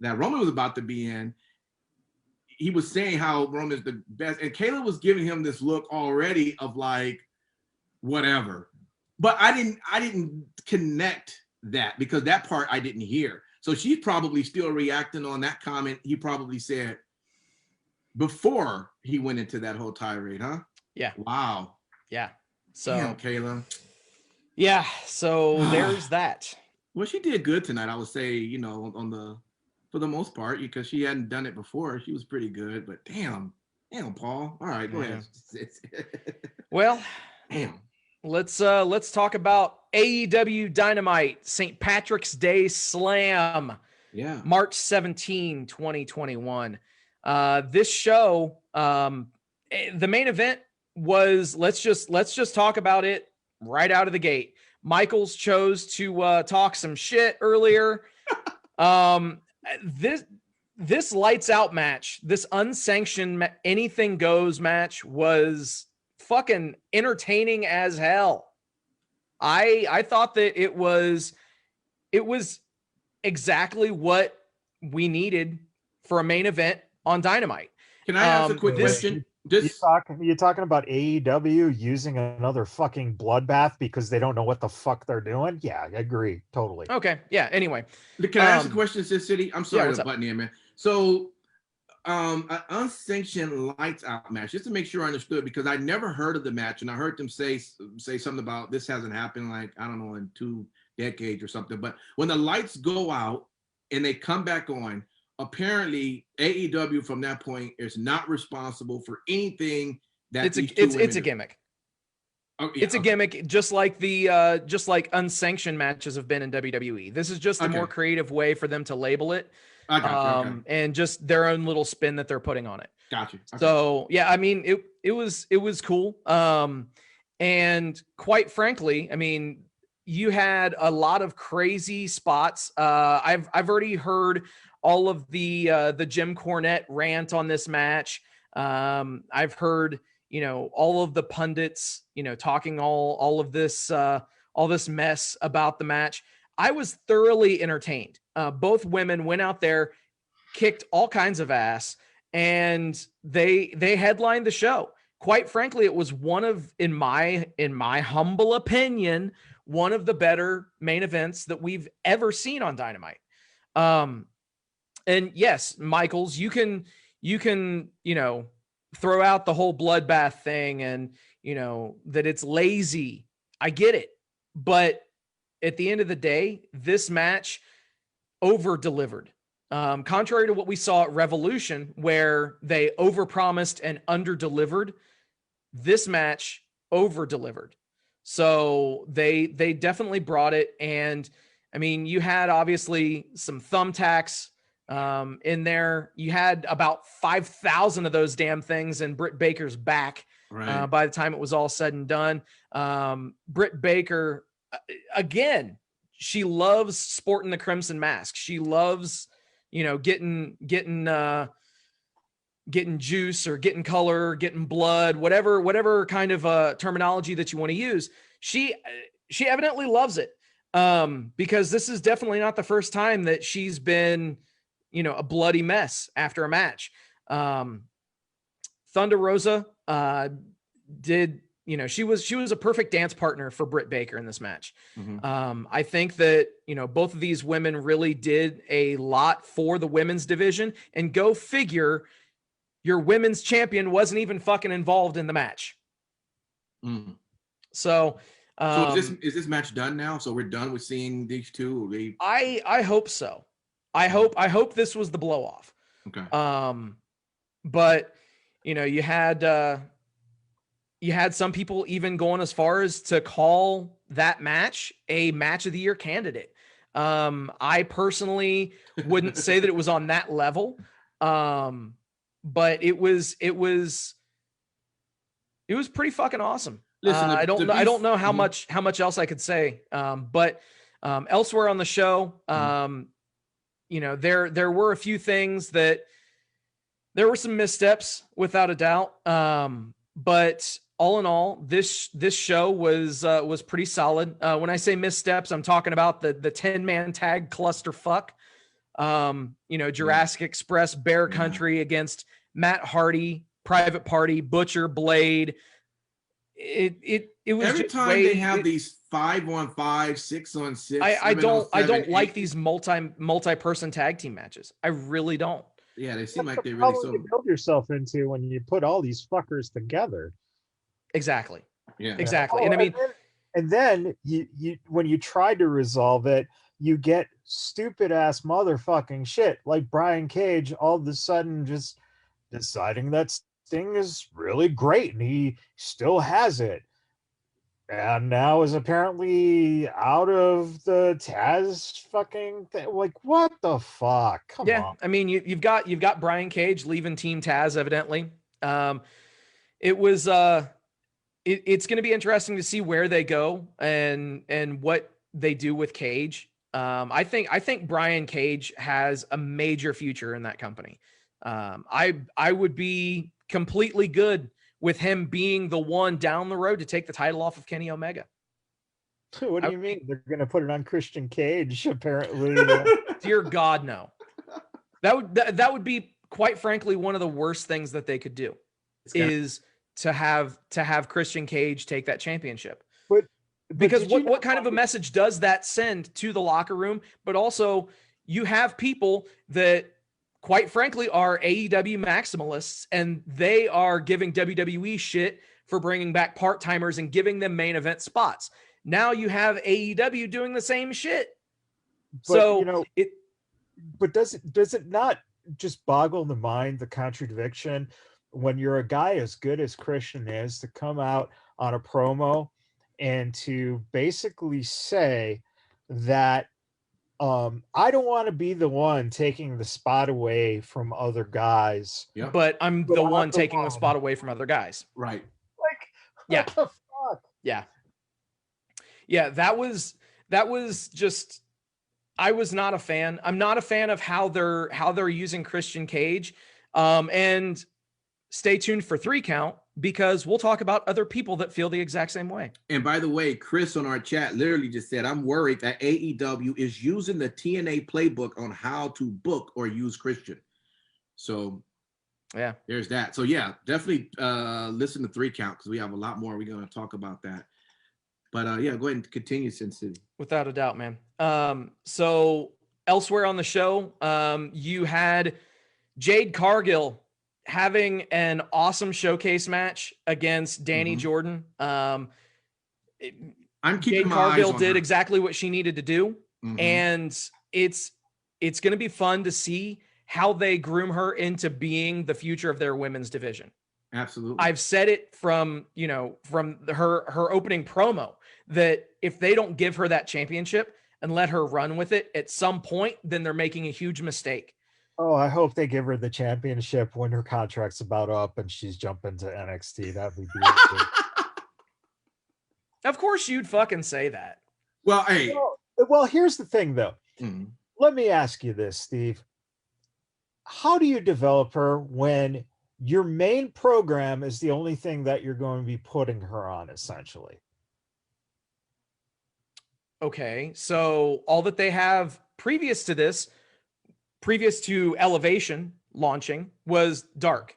Roman was about to be in. He was saying how Roman's the best, and Kayla was giving him this look already of like whatever. But I didn't connect that, because that part I didn't hear. So she's probably still reacting on that comment he probably said before he went into that whole tirade, huh? Yeah. Wow. Yeah. So damn, Kayla. Yeah. So there's that. Well, she did good tonight, I would say, you know, for the most part, because she hadn't done it before. She was pretty good, but damn, Paul. All right, go ahead. Well, damn. Let's talk about AEW Dynamite St. Patrick's Day Slam. Yeah. March 17, 2021. This show, the main event was, let's just talk about it right out of the gate. Michaels chose to talk some shit earlier. This lights out match, this unsanctioned anything goes match was fucking entertaining as hell. I thought that it was it was exactly what we needed for a main event on Dynamite. Can I ask a quick question? You talking about AEW using another fucking bloodbath because they don't know what the fuck they're doing? Yeah, I agree totally. Okay, yeah. Anyway, can I ask a question, Sis City? I'm sorry to butt in, man. So, an unsanctioned lights out match, just to make sure I understood, because I never heard of the match, and I heard them say something about this hasn't happened, like, I don't know, in 2 decades or something. But when the lights go out and they come back on, apparently AEW from that point is not responsible for anything that it's a gimmick. Oh, yeah, it's a gimmick, just like unsanctioned matches have been in WWE. This is just a more creative way for them to label it. I got you. And just their own little spin that they're putting on it. Got you. Okay. So yeah, I mean, it was cool. And quite frankly, I mean, you had a lot of crazy spots. I've already heard all of the Jim Cornette rant on this match. I've heard, all of the pundits, talking all of this, all this mess about the match. I was thoroughly entertained. Both women went out there, kicked all kinds of ass, and they headlined the show. Quite frankly, it was one of, in my humble opinion, one of the better main events that we've ever seen on Dynamite. And yes, Michaels, you can, throw out the whole bloodbath thing and, that it's lazy. I get it. But at the end of the day, this match over-delivered. Contrary to what we saw at Revolution, where they overpromised and under-delivered, this match over-delivered. So they definitely brought it. And I mean, you had obviously some thumbtacks in there. You had about 5,000 of those damn things in Britt Baker's back by the time it was all said and done. Britt Baker, again, she loves sporting the crimson mask. She loves, getting juice or getting color, getting blood, whatever kind of terminology that you want to use. She evidently loves it because this is definitely not the first time that she's been, a bloody mess after a match. Thunder Rosa did, she was a perfect dance partner for Britt Baker in this match. Mm-hmm. I think that, both of these women really did a lot for the women's division, and go figure, your women's champion wasn't even fucking involved in the match. Mm. So is this match done now? So we're done with seeing these two? I hope so. I hope this was the blow off. Okay. But you had some people even going as far as to call that match a match of the year candidate. I personally wouldn't say that it was on that level. But it was pretty fucking awesome. Listen, I don't know how much else I could say. But elsewhere on the show, there were a few things that there were some missteps without a doubt. But all in all, this show was pretty solid. When I say missteps, I'm talking about the 10-man tag clusterfuck. Jurassic Express, Bear Country against Matt Hardy, Private Party, Butcher, Blade. It was every time they have these 5-on-5, 6-on-6. I don't like these multi-person tag team matches. I really don't. Yeah, they seem like they really you build yourself into when you put all these fuckers together. Exactly. Yeah. Exactly. And then you when you try to resolve it, you get stupid ass motherfucking shit like Brian Cage all of a sudden just deciding that Sting is really great and he still has it. And now is apparently out of the Taz fucking thing. Like, what the fuck? Come on. I mean, you've got Brian Cage leaving Team Taz, evidently. It's going to be interesting to see where they go and what they do with Cage. I think Brian Cage has a major future in that company. I would be completely good with him being the one down the road to take the title off of Kenny Omega. What do you mean? They're going to put it on Christian Cage, apparently. Dear God, no. That would be, quite frankly, one of the worst things that they could do is to have Christian Cage take that championship. Because what kind of a message does that send to the locker room? But also, you have people that, quite frankly, are AEW maximalists, and they are giving WWE shit for bringing back part-timers and giving them main event spots. Now you have AEW doing the same shit. But, but does it not just boggle the mind, the contradiction, when you're a guy as good as Christian is, to come out on a promo and to basically say that I don't want to be the one taking the spot away from other guys. Yep. But I'm the one taking the spot away from other guys. Right. Like, yeah. What the fuck? Yeah. Yeah, that was just, I was not a fan. I'm not a fan of how they're using Christian Cage. And stay tuned for 3 Count, because we'll talk about other people that feel the exact same way. And by the way, Chris on our chat literally just said, I'm worried that AEW is using the TNA playbook on how to book or use Christian. So yeah, there's that. So yeah, definitely listen to 3 Count, because we have a lot more. We're going to talk about that. But yeah, go ahead and continue, Sin City. Without a doubt, man. So elsewhere on the show, you had Jade Cargill having an awesome showcase match against Danny Jordan. I'm keeping Jade my Cargill eyes on did her. exactly what she needed to do. And it's going to be fun to see how they groom her into being the future of their women's division. Absolutely. I've said it from her opening promo, that if they don't give her that championship and let her run with it at some point, then they're making a huge mistake. Oh, I hope they give her the championship when her contract's about up and she's jumping to NXT. That'd be beautiful. Of course you'd fucking say that. Well, hey. Well, here's the thing, though. Let me ask you this, Steve. How do you develop her when your main program is the only thing that you're going to be putting her on, essentially? Okay, so all that they have previous to Elevation launching, was Dark.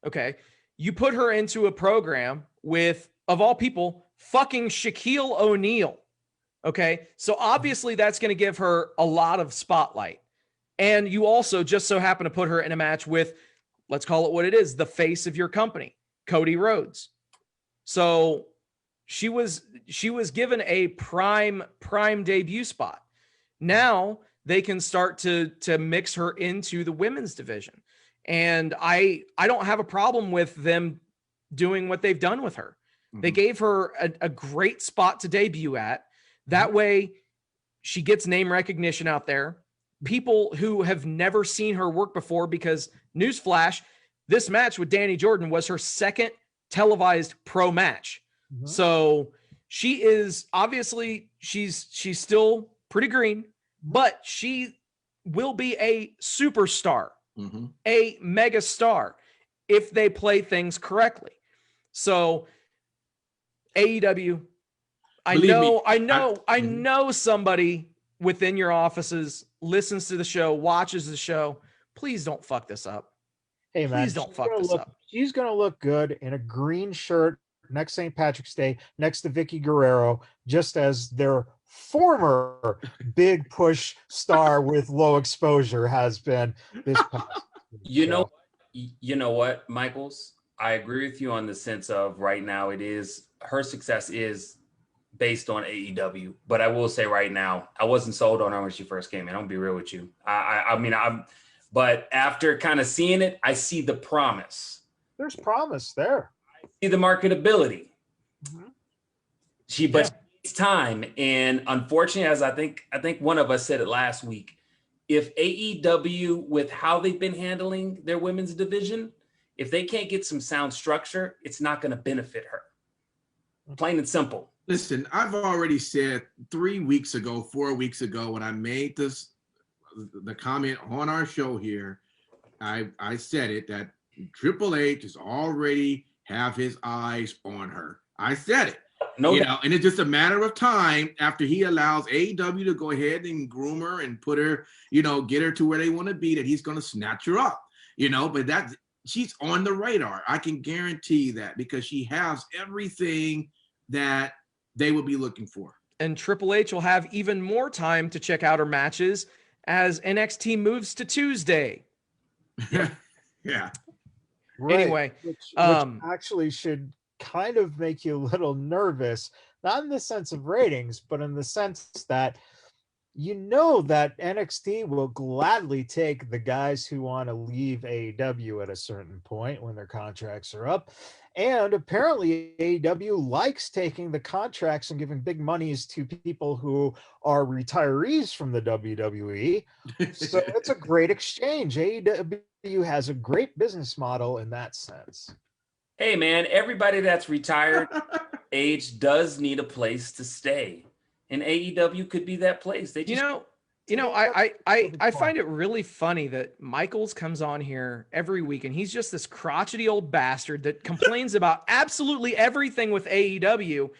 Okay, you put her into a program with, of all people, fucking Shaquille O'Neal. Okay, so obviously that's going to give her a lot of spotlight. And you also just so happen to put her in a match with, let's call it what it is, the face of your company, Cody Rhodes. So she was given a prime debut spot. Now they can start to mix her into the women's division. And I don't have a problem with them doing what they've done with her. They gave her a great spot to debut at. That way she gets name recognition out there. People who have never seen her work before, because newsflash, this match with Danny Jordan was her second televised pro match. So she is obviously, she's still pretty green, but she will be a superstar, a mega star, if they play things correctly. So AEW, I know somebody within your offices listens to the show, watches the show. Please don't fuck this up. Hey man, please don't fuck this up. She's gonna look good in a green shirt next St. Patrick's Day, next to Vicky Guerrero, just as their former big push star with low exposure has been this past. You know what, Michaels? I agree with you on the sense of right now her success is based on AEW, but I will say right now, I wasn't sold on her when she first came in. I'm gonna be real with you. But after kind of seeing it, I see the promise. There's promise there. I see the marketability. It's time, and unfortunately, as I think one of us said it last week, if AEW, with how they've been handling their women's division, if they can't get some sound structure, it's not going to benefit her. Plain and simple. Listen, I've already said 4 weeks ago, when I made the comment on our show here, I said it, that Triple H is already have his eyes on her. I said it. No you doubt. know, and it's just a matter of time after he allows AEW to go ahead and groom her and put her, you know, get her to where they want to be, that he's going to snatch her up, you know. But that she's on the radar. I can guarantee that, because she has everything that they will be looking for. And Triple H will have even more time to check out her matches as NXT moves to Tuesday. Yeah. Right. Anyway, which actually should kind of make you a little nervous, not in the sense of ratings, but in the sense that you know that NXT will gladly take the guys who want to leave AEW at a certain point when their contracts are up. And apparently AEW likes taking the contracts and giving big monies to people who are retirees from the WWE. So it's a great exchange. AEW has a great business model in that sense. Hey, man, everybody that's retired age does need a place to stay. And AEW could be that place. They just, I find it really funny that Michaels comes on here every week and he's just this crotchety old bastard that complains about absolutely everything with AEW,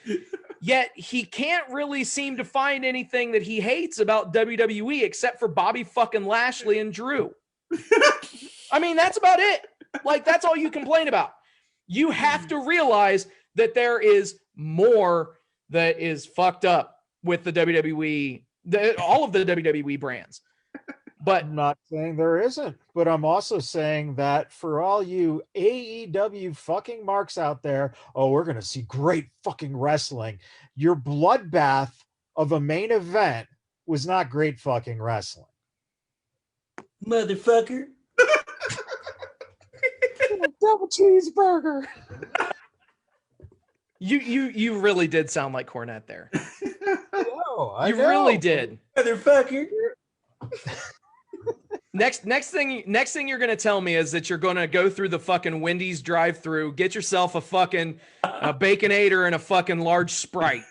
yet he can't really seem to find anything that he hates about WWE except for Bobby fucking Lashley and Drew. I mean, that's about it. Like, that's all you complain about. You have to realize that there is more that is fucked up with the WWE, all of the WWE brands. But I'm not saying there isn't, but I'm also saying that for all you AEW fucking marks out there, oh, we're going to see great fucking wrestling. Your bloodbath of a main event was not great fucking wrestling. motherfucker. Double cheeseburger. you really did sound like Cornette there. I know. Really did. Motherfucker. Next thing you're gonna tell me is that you're gonna go through the fucking Wendy's drive-through, get yourself a fucking Baconator and a fucking large Sprite.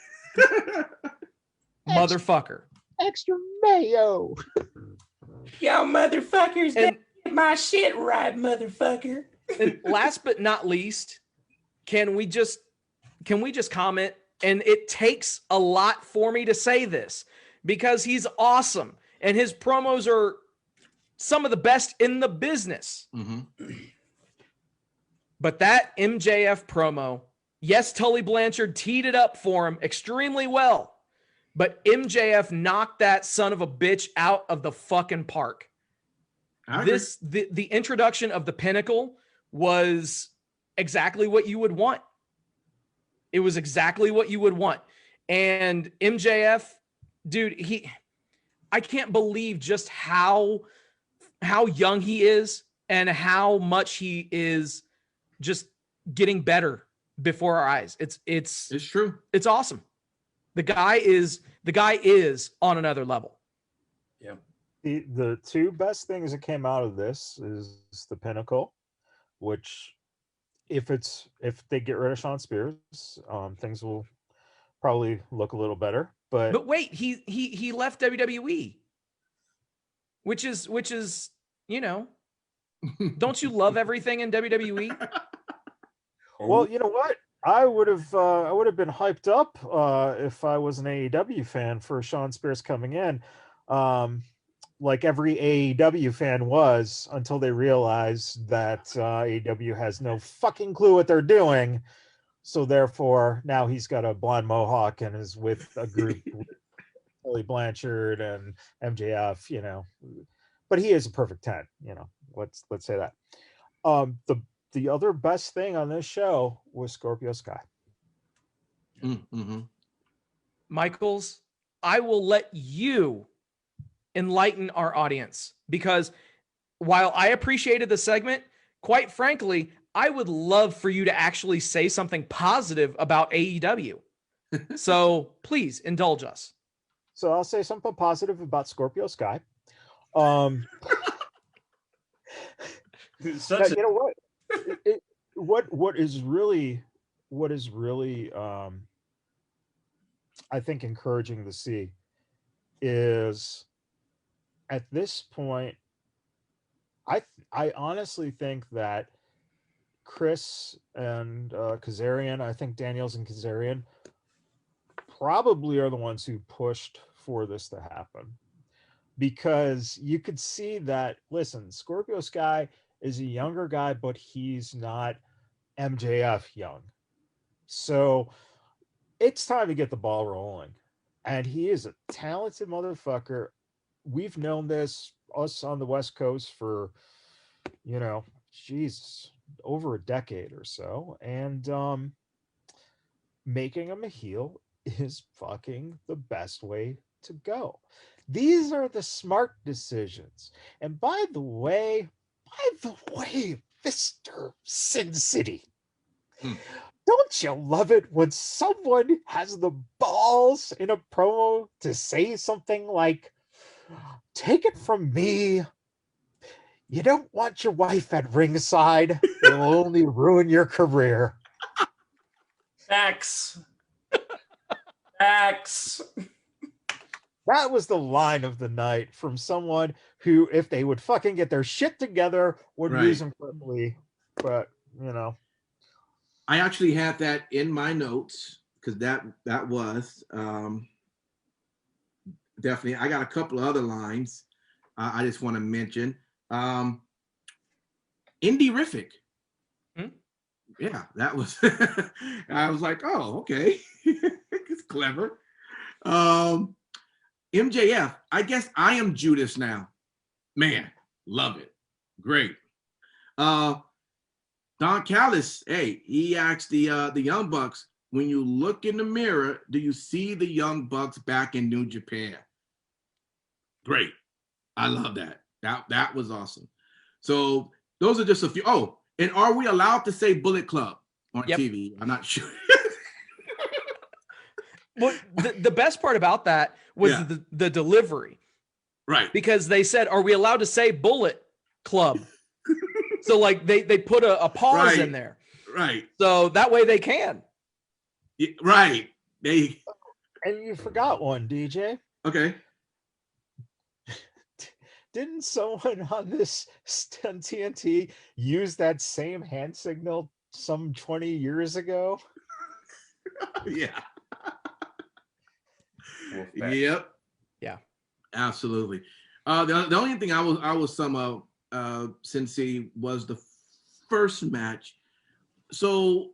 Motherfucker. Extra mayo. Y'all motherfuckers, get my shit right, motherfucker. And last but not least, can we just comment? And it takes a lot for me to say this because he's awesome and his promos are some of the best in the business. Mm-hmm. But that MJF promo, yes, Tully Blanchard teed it up for him extremely well, but MJF knocked that son of a bitch out of the fucking park. The introduction of the Pinnacle was exactly what you would want. It was exactly what you would want. And MJF, dude, I can't believe just how young he is and how much he is just getting better before our eyes. It's true. It's awesome. The guy is on another level. Yeah. The two best things that came out of this is the Pinnacle, which if they get rid of Sean Spears, things will probably look a little better. But wait, he left WWE, which is don't you love everything in WWE? Well, you know what? I would have been hyped up if I was an AEW fan for Sean Spears coming in, like every AEW fan was, until they realized that AEW has no fucking clue what they're doing. So therefore, now he's got a blonde mohawk and is with a group with Tully Blanchard and MJF, But he is a perfect 10, Let's say that. The other best thing on this show was Scorpio Sky. Mm-hmm. Michaels, I will let you enlighten our audience, because while I appreciated the segment, quite frankly, I would love for you to actually say something positive about AEW. So please indulge us. So I'll say something positive about Scorpio Sky. What is really I think encouraging to see is at this point, I honestly think that Chris and Kazarian, I think Daniels and Kazarian probably are the ones who pushed for this to happen, because you could see that, listen, Scorpio Sky is a younger guy, but he's not MJF young. So it's time to get the ball rolling. And he is a talented motherfucker. We've known this, us on the West Coast, for, Jesus, over a decade or so. And making him a heel is fucking the best way to go. These are the smart decisions. And by the way, Mr. Sin City, don't you love it when someone has the balls in a promo to say something like, take it from me, you don't want your wife at ringside, it'll only ruin your career. Facts. That was the line of the night from someone who, if they would fucking get their shit together, would lose them quickly. But, I actually had that in my notes, because that was definitely. I got a couple of other lines I just want to mention. Indie-rific. Yeah, that was. I was like, oh, okay, it's clever. MJF, I guess I am Judas now. Man, love it. Great. Don Callis, hey, he asked the Young Bucks, when you look in the mirror, do you see the Young Bucks back in New Japan? Great. I love that. That was awesome. So those are just a few. Oh, and are we allowed to say Bullet Club on TV? I'm not sure. Well, the best part about that was the delivery. Right. Because they said, are we allowed to say Bullet Club? So like they put a pause in there. Right. So that way they can. Yeah, right. And you forgot one, DJ. Okay. Didn't someone on this TNT use that same hand signal some 20 years ago? Yeah. Yep. Yeah. Absolutely. The only thing I was sum up since he was the first match. So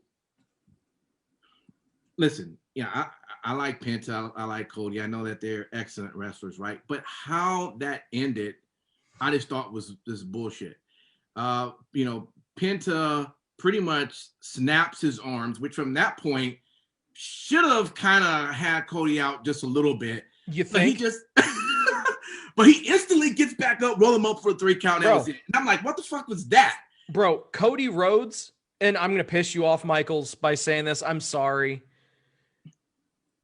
listen, I like Penta, I like Cody. I know that they're excellent wrestlers, right? But how that ended, I just thought was this bullshit. Penta pretty much snaps his arms, which from that point should have kind of had Cody out just a little bit. You think? But he just but he instantly gets back up, roll him up for a 3 count. And I'm like, what the fuck was that? Bro, Cody Rhodes, and I'm going to piss you off, Michaels, by saying this. I'm sorry.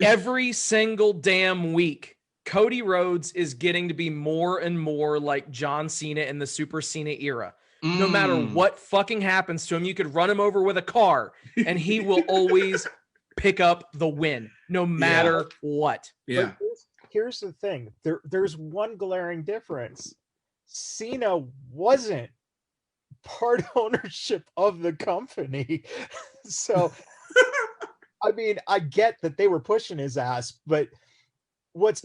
Every single damn week, Cody Rhodes is getting to be more and more like John Cena in the Super Cena era. No matter what fucking happens to him, you could run him over with a car, and he will always pick up the win, no matter what. Yeah. But here's the thing. There's one glaring difference. Cena wasn't part ownership of the company. So, I mean, I get that they were pushing his ass, but what's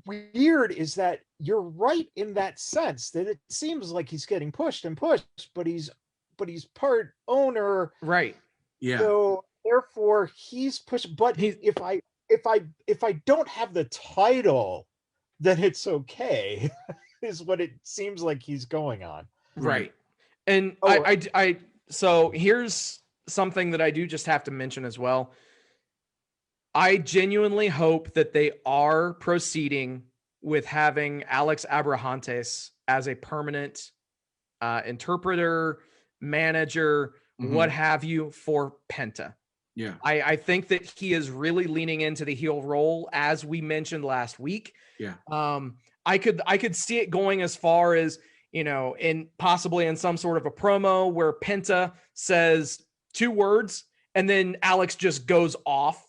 weird is that you're right in that sense, that it seems like he's getting pushed and pushed, but he's part owner. Right. Yeah. So therefore he's pushed. But if I don't have the title, then it's okay, is what it seems like he's going on. Right. And so here's something that I do just have to mention as well. I genuinely hope that they are proceeding with having Alex Abrahantes as a permanent interpreter, manager, what have you, for Penta. Yeah. I think that he is really leaning into the heel role, as we mentioned last week. Yeah. I could see it going as far as, in possibly in some sort of a promo where Penta says 2 words and then Alex just goes off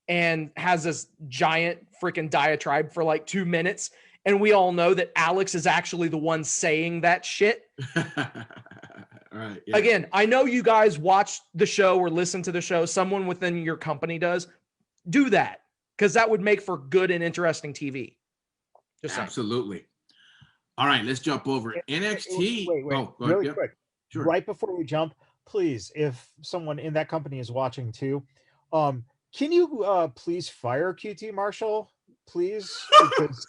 and has this giant freaking diatribe for like 2 minutes. And we all know that Alex is actually the one saying that shit. Right. Yeah. Again, I know you guys watch the show or listen to the show. Someone within your company does. Do that. because that would make for good and interesting TV. Just saying. Absolutely. All right, let's jump over NXT. Wait, go really ahead. quick. Sure. Right before we jump, please, if someone in that company is watching too, can you please fire QT Marshall, please? Because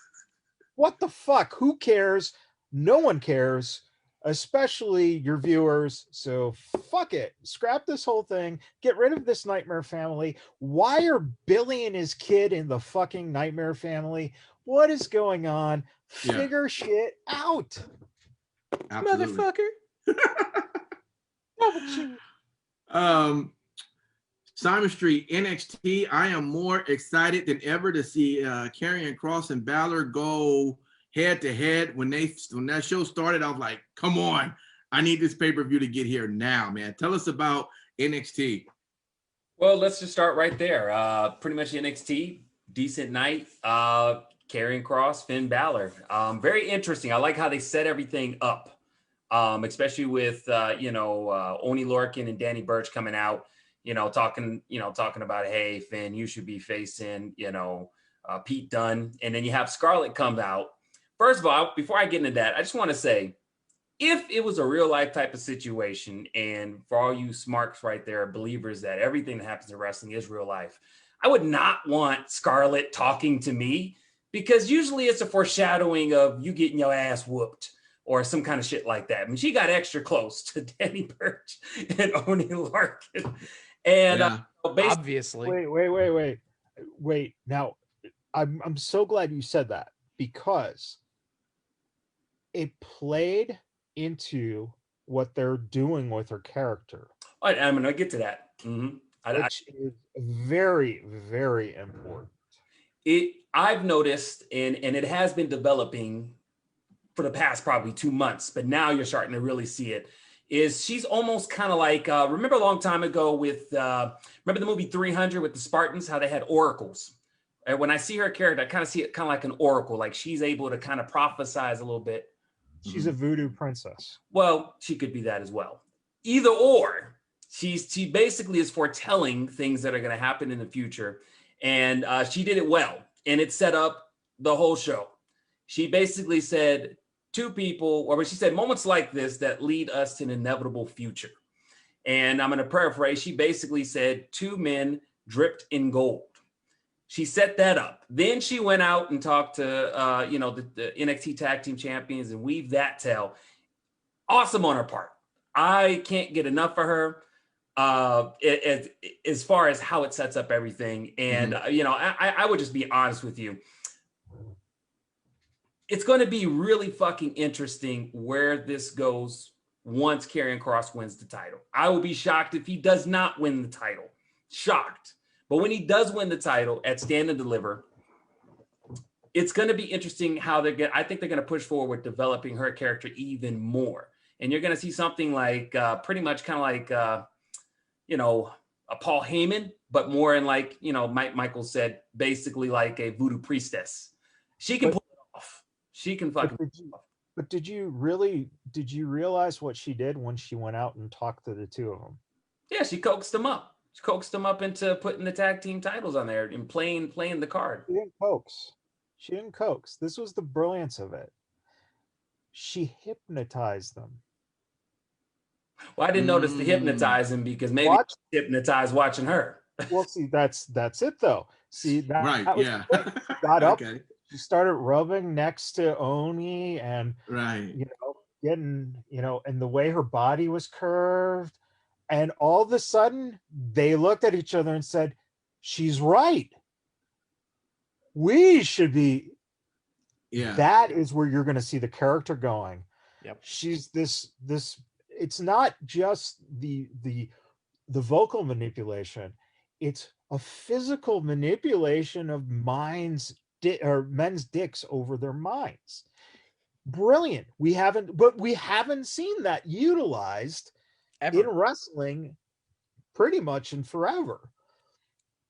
what the fuck? Who cares? No one cares, especially your viewers. So fuck it. Scrap this whole thing. Get rid of this Nightmare family. Why are Billy and his kid in the fucking Nightmare family? What is going on? Yeah. Figure shit out. Absolutely. Motherfucker. Simon Street, NXT. I am more excited than ever to see Karrion Kross and Balor go head to head. When that show started, I was like, come on, I need this pay-per-view to get here now, man. Tell us about NXT. Well, let's just start right there. Pretty much NXT, decent night. Karrion Kross, Finn Balor. Very interesting. I like how they set everything up, especially with Oni Lorcan and Danny Burch coming out, talking about, hey, Finn, you should be facing, Pete Dunne. And then you have Scarlett come out. First of all, before I get into that, I just want to say, if it was a real life type of situation, and for all you smarks right there, believers that everything that happens in wrestling is real life, I would not want Scarlett talking to me, because usually it's a foreshadowing of you getting your ass whooped or some kind of shit like that. I mean, she got extra close to Danny Burch and Oni Lorcan. And obviously. Wait. Now, I'm so glad you said that, because it played into what they're doing with her character. I'm going to get to that. Mm-hmm. Which is very, very important. I've noticed, and it has been developing for the past probably 2 months, but now you're starting to really see it, is she's almost kind of like, remember a long time ago with, remember the movie 300 with the Spartans, how they had oracles? And when I see her character, I kind of see it kind of like an oracle, like she's able to kind of prophesize a little bit. She's a voodoo princess. Well, she could be that as well. Either or, she basically is foretelling things that are going to happen in the future. And she did it well, and it set up the whole show. She basically said she said moments like this that lead us to an inevitable future. And I'm going to paraphrase. She basically said 2 men dripped in gold. She set that up. Then she went out and talked to, the NXT Tag Team Champions and weaved that tale. Awesome on her part. I can't get enough of her. As far as how it sets up everything. And, I would just be honest with you. It's going to be really fucking interesting where this goes once Karrion Kross wins the title. I will be shocked if he does not win the title. Shocked. But when he does win the title at Stand and Deliver, it's going to be interesting how I think they're going to push forward with developing her character even more. And you're going to see something like pretty much kind of like, a Paul Heyman, but more in like, Michael said, basically like a voodoo priestess. She can pull it off. She can fucking pull it off. But did you realize what she did when she went out and talked to the 2 of them? Yeah, she coaxed them up. She coaxed them up into putting the tag team titles on there and playing the card. She didn't coax. This was the brilliance of it. She hypnotized them. Well, I didn't notice the hypnotizing, because maybe hypnotized watching her. Well, see, that's it though. See, that right? Was yeah. She got up. Okay. She started rubbing next to Oni, and getting, and the way her body was curved, and all of a sudden they looked at each other and said, "She's right. We should be." Yeah. That is where you're going to see the character going. Yep. She's this. It's not just the vocal manipulation. It's a physical manipulation of men's dicks over their minds. Brilliant. We haven't seen that utilized ever in wrestling pretty much in forever.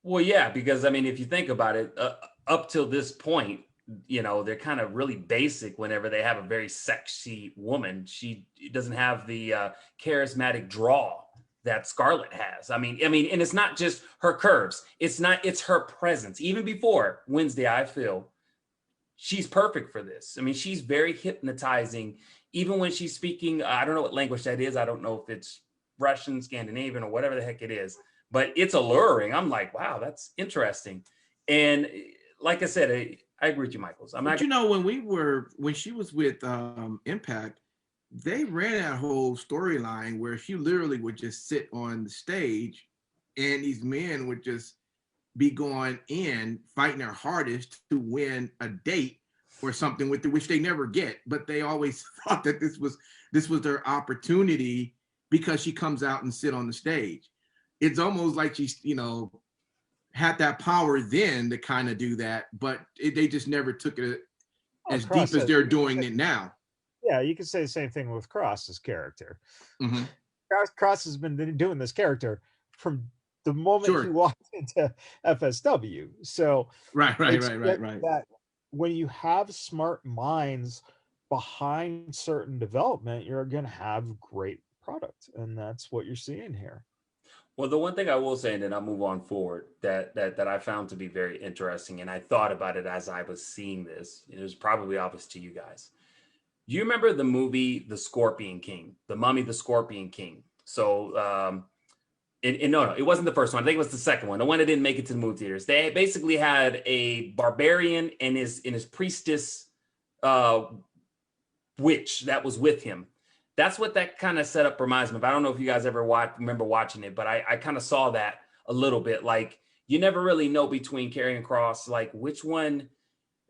Well, yeah, because I mean, if you think about it, up till this point, they're kind of really basic whenever they have a very sexy woman. She doesn't have the charismatic draw that Scarlett has. I mean, and it's not just her curves. It's her presence. Even before Wednesday, I feel she's perfect for this. I mean, she's very hypnotizing. Even when she's speaking, I don't know what language that is. I don't know if it's Russian, Scandinavian, or whatever the heck it is, but it's alluring. I'm like, wow, that's interesting. And like I said, I agree with you, Michaels. But you know, when she was with Impact, they ran that whole storyline where she literally would just sit on the stage and these men would just be going in, fighting their hardest to win a date or something with which they never get. But they always thought that this was their opportunity because she comes out and sit on the stage. It's almost like she's, had that power then to kind of do that, but they just never took it as deep as they're doing it now. Yeah, you could say the same thing with Cross's character. Mm-hmm. Cross has been doing this character from the moment he walked into FSW. So right. That when you have smart minds behind certain development, you're going to have great product, and that's what you're seeing here. Well, the one thing I will say, and then I'll move on forward, that I found to be very interesting, and I thought about it as I was seeing this. It was probably obvious to you guys. Do you remember the movie The Scorpion King, The Mummy, The Scorpion King? So, no, it wasn't the first one. I think it was the second one, the one that didn't make it to the movie theaters. They basically had a barbarian and his priestess witch that was with him. That's what that kind of setup reminds me of. I don't know if you guys ever remember watching it, but I kind of saw that a little bit. Like, you never really know between Karrion Kross, like which one.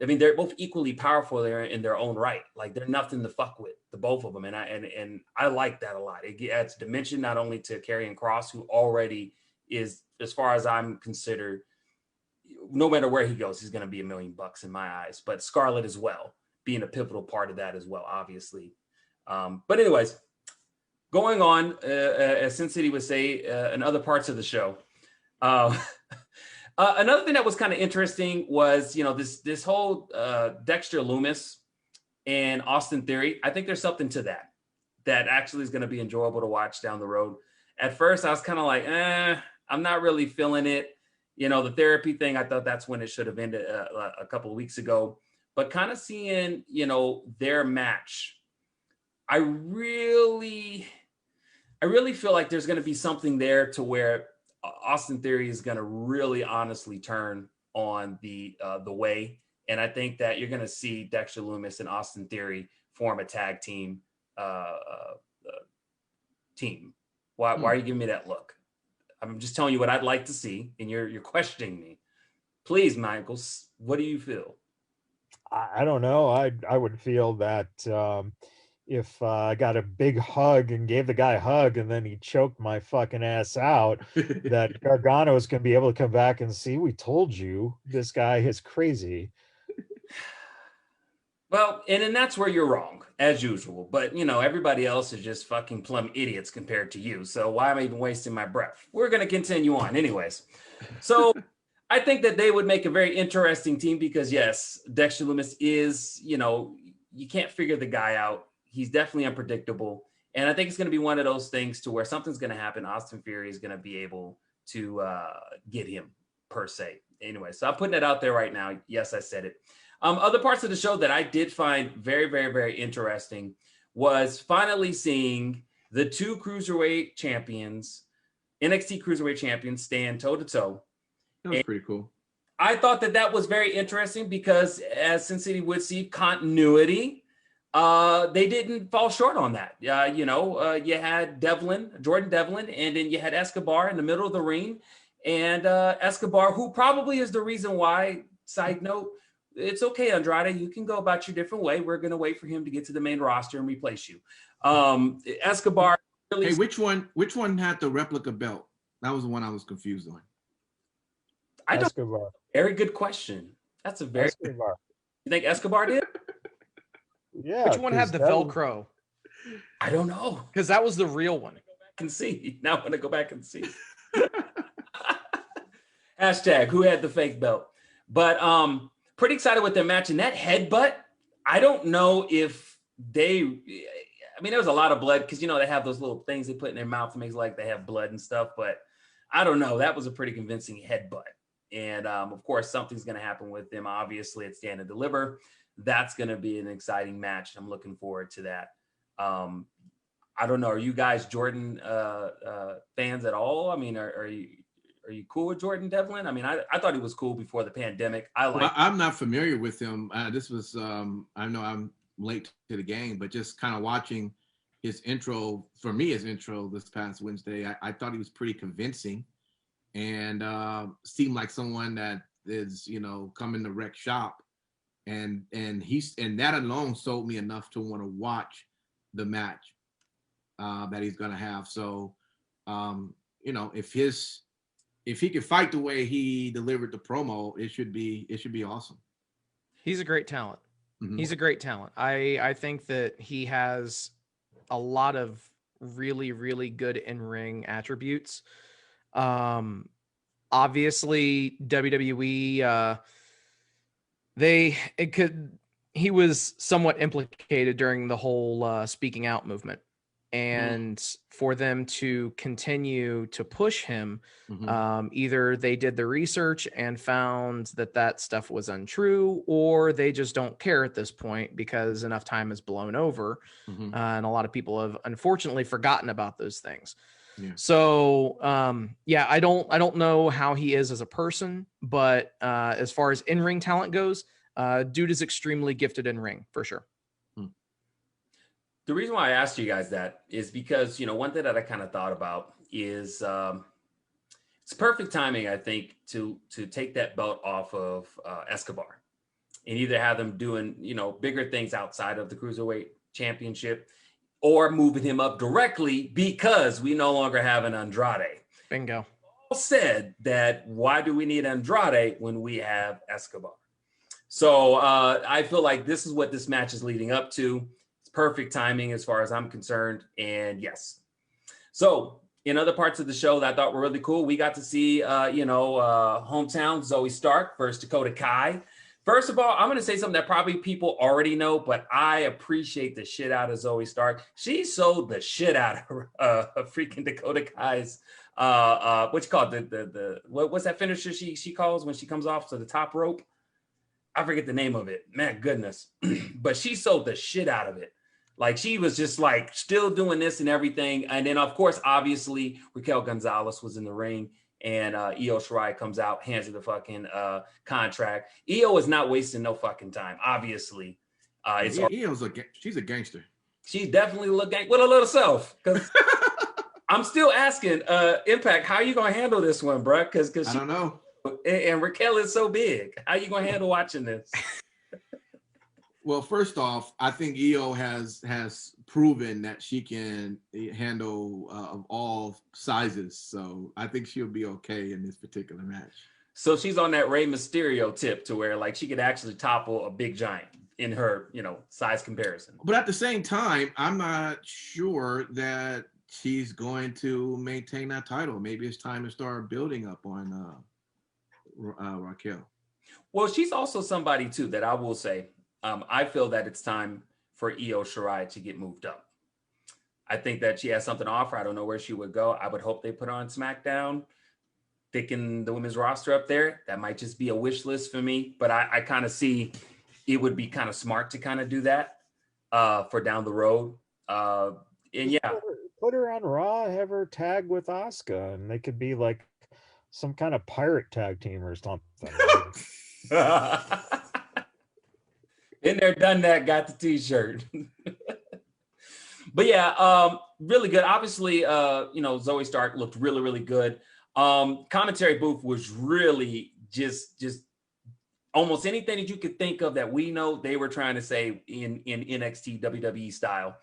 I mean, they're both equally powerful there in their own right. Like, they're nothing to fuck with, the both of them. And I like that a lot. It adds dimension not only to Karrion Kross, who already is, as far as I'm considered, no matter where he goes, he's going to be $1 million in my eyes. But Scarlett as well, being a pivotal part of that as well, obviously. But anyways, going on, as Sin City would say, in other parts of the show. Another thing that was kind of interesting was, this whole Dexter Lumis and Austin Theory. I think there's something to that actually is going to be enjoyable to watch down the road. At first, I was kind of like, I'm not really feeling it. The therapy thing, I thought that's when it should have ended a couple of weeks ago. But kind of seeing, their match, I really feel like there's going to be something there to where Austin Theory is going to really honestly turn on the way. And I think that you're going to see Dexter Lumis and Austin Theory form a tag team. Why are you giving me that look? I'm just telling you what I'd like to see, and you're questioning me. Please, Michaels, what do you feel? I don't know. I would feel that if I got a big hug and gave the guy a hug and then he choked my fucking ass out, that Gargano is going to be able to come back and see, we told you this guy is crazy. Well, and then that's where you're wrong, as usual. But, everybody else is just fucking plumb idiots compared to you. So why am I even wasting my breath? We're going to continue on anyways. So I think that they would make a very interesting team because, yes, Dexter Lumis is, you can't figure the guy out. He's definitely unpredictable. And I think it's going to be one of those things to where something's going to happen. Austin Theory is going to be able to get him, per se. Anyway, so I'm putting it out there right now. Yes, I said it. Other parts of the show that I did find very, very, very interesting was finally seeing the two cruiserweight champions, NXT cruiserweight champions, stand toe-to-toe. That was pretty cool. I thought that was very interesting because, as Sin City would see, continuity. They didn't fall short on that. You had Jordan Devlin, and then you had Escobar in the middle of the ring. And Escobar, who probably is the reason why, side note, it's okay, Andrade, you can go about your different way. We're going to wait for him to get to the main roster and replace you. Escobar. Really. Hey, which one had the replica belt? That was the one I was confused on. Escobar. Very good question. That's a very Escobar. You think Escobar did? Yeah. Which one had the Velcro? I don't know. Because that was the real one. I can see. Now I'm going to go back and see. Hashtag who had the fake belt. But pretty excited with their match. And that headbutt, I don't know if I mean, there was a lot of blood because, you know, they have those little things they put in their mouth to make it like they have blood and stuff. But I don't know. That was a pretty convincing headbutt. And of course, something's going to happen with them. Obviously, at Stand and Deliver. That's going to be an exciting match. I'm looking forward to that. I don't know. Are you guys Jordan fans at all? I mean, are you cool with Jordan Devlin? I mean, I thought he was cool before the pandemic. I'm not familiar with him. This was I know I'm late to the game, but just kind of watching his intro this past Wednesday, I thought he was pretty convincing and seemed like someone that is, you know, coming to wreck shop. And that alone sold me enough to want to watch the match that he's gonna have. So you know, if he can fight the way he delivered the promo, it should be awesome. He's a great talent. Mm-hmm. He's a great talent. I think that he has a lot of really, really good in-ring attributes. Obviously WWE, he was somewhat implicated during the whole speaking out movement. And for them to continue to push him, either they did the research and found that stuff was untrue, or they just don't care at this point because enough time has blown over. And a lot of people have unfortunately forgotten about those things. Yeah. So, I don't know how he is as a person, but as far as in-ring talent goes, dude is extremely gifted in ring for sure. The reason why I asked you guys that is because, you know, one thing that I kind of thought about is it's perfect timing, I think, to take that belt off of Escobar and either have them doing, you know, bigger things outside of the Cruiserweight Championship or moving him up directly because we no longer have an Andrade. Bingo. All said that why do we need Andrade when we have Escobar? So I feel like this is what this match is leading up to. Perfect timing as far as I'm concerned. And yes. So in other parts of the show that I thought were really cool, we got to see, hometown Zoe Stark versus Dakota Kai. First of all, I'm going to say something that probably people already know, but I appreciate the shit out of Zoe Stark. She sold the shit out of freaking Dakota Kai's, what you call it? What's that finisher she calls when she comes off to the top rope? I forget the name of it. Man, goodness. But she sold the shit out of it. Like she was just like still doing this and everything. And then of course, obviously Raquel Gonzalez was in the ring and Io Shirai comes out, hands her the fucking contract. Io is not wasting no fucking time. Obviously. She's a gangster. She definitely look with a little self. Cause I'm still asking Impact, how are you going to handle this one, bro? Cause I don't know. And Raquel is so big. How are you going to handle watching this? Well, first off, I think Io has proven that she can handle of all sizes. So I think she'll be okay in this particular match. So she's on that Rey Mysterio tip to where like she could actually topple a big giant in her, you know, size comparison. But at the same time, I'm not sure that she's going to maintain that title. Maybe it's time to start building up on Raquel. Well, she's also somebody too that I will say, I feel that it's time for Io Shirai to get moved up. I think that she has something to offer. I don't know where she would go. I would hope they put her on SmackDown, thicken the women's roster up there. That might just be a wish list for me, but I kind of see it would be kind of smart to kind of do that for down the road. And yeah, put her on Raw, have her tag with Asuka, and they could be like some kind of pirate tag team or something. Been there, done that, got the t-shirt. But yeah, really good. Obviously, Zoe Stark looked really, really good. Commentary booth was really just almost anything that you could think of that we know they were trying to say in NXT WWE style.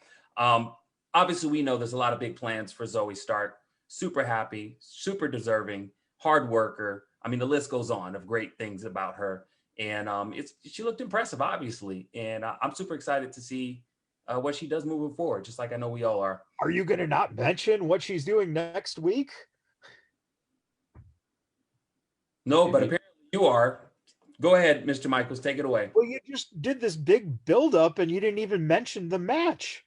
Obviously, we know there's a lot of big plans for Zoe Stark. Super happy, super deserving, hard worker. I mean, the list goes on of great things about her. And she looked impressive, obviously. And I'm super excited to see what she does moving forward, just like I know we all are. Are you going to not mention what she's doing next week? No, but apparently you are. Go ahead, Mr. Michaels, take it away. Well, you just did this big build-up and you didn't even mention the match.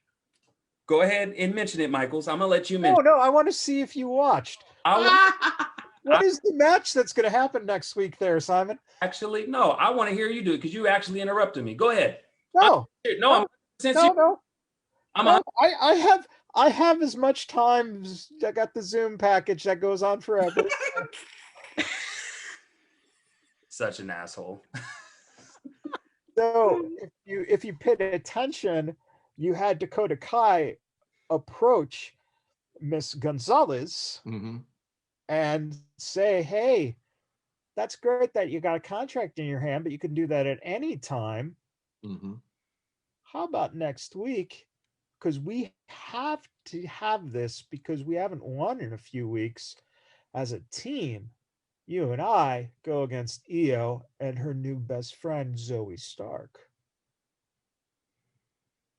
Go ahead and mention it, Michaels. I'm gonna let you mention. No, I want to see if you watched. What is the match that's going to happen next week there, Simon? Actually, no, I want to hear you do it because you actually interrupted me. Go ahead. No. I have as much time as I got the Zoom package that goes on forever. Such an asshole. So if you paid attention, you had Dakota Kai approach Miss Gonzalez and say, "Hey, that's great that you got a contract in your hand, but you can do that at any time. How about next week? Because we have to have this because we haven't won in a few weeks as a team. You and I go against Io and her new best friend, Zoe Stark."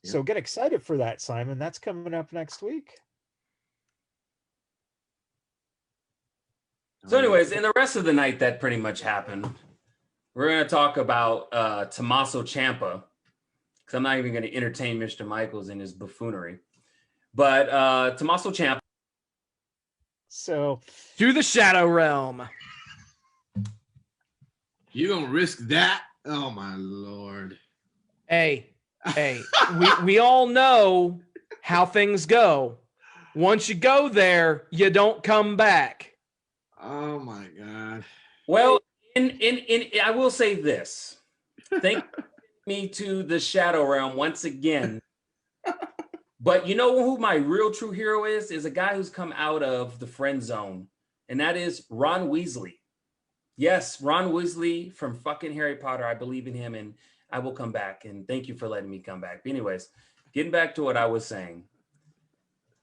Yep. So get excited for that, Simon. That's coming up next week. So anyways, in the rest of the night that pretty much happened, we're going to talk about Tommaso Ciampa, because I'm not even going to entertain Mr. Michaels in his buffoonery. But Tommaso Ciampa. So to the Shadow Realm. You gonna risk that? Oh my Lord. Hey, we all know how things go. Once you go there, you don't come back. Oh my God. Well, in I will say this. Thank me to the Shadow Realm once again. But you know who my real true hero is? Is a guy who's come out of the friend zone, and that is Ron Weasley. Yes, Ron Weasley from fucking Harry Potter. I believe in him, and I will come back. And thank you for letting me come back. But anyways, getting back to what I was saying.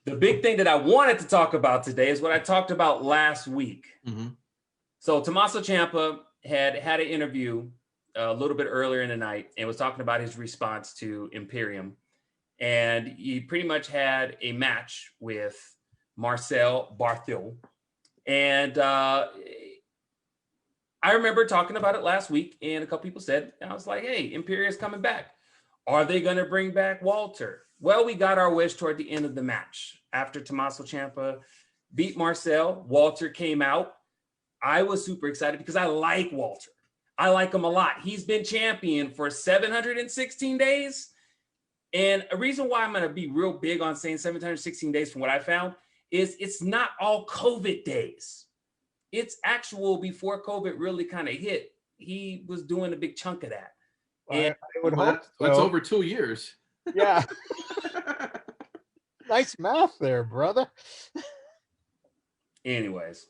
The big thing that I wanted to talk about today is what I talked about last week. So Tommaso Ciampa had an interview a little bit earlier in the night and was talking about his response to Imperium. And he pretty much had a match with Marcel Barthel. And I remember talking about it last week, and a couple people said, and I was like, hey, Imperium's coming back. Are they going to bring back Walter? Well, we got our wish toward the end of the match. After Tommaso Ciampa beat Marcel, Walter came out. I was super excited because I like Walter. I like him a lot. He's been champion for 716 days. And a reason why I'm going to be real big on saying 716 days from what I found is it's not all COVID days. It's actual before COVID really kind of hit. He was doing a big chunk of that. And I would hope that's over 2 years. Yeah. Nice math there, brother. Anyways,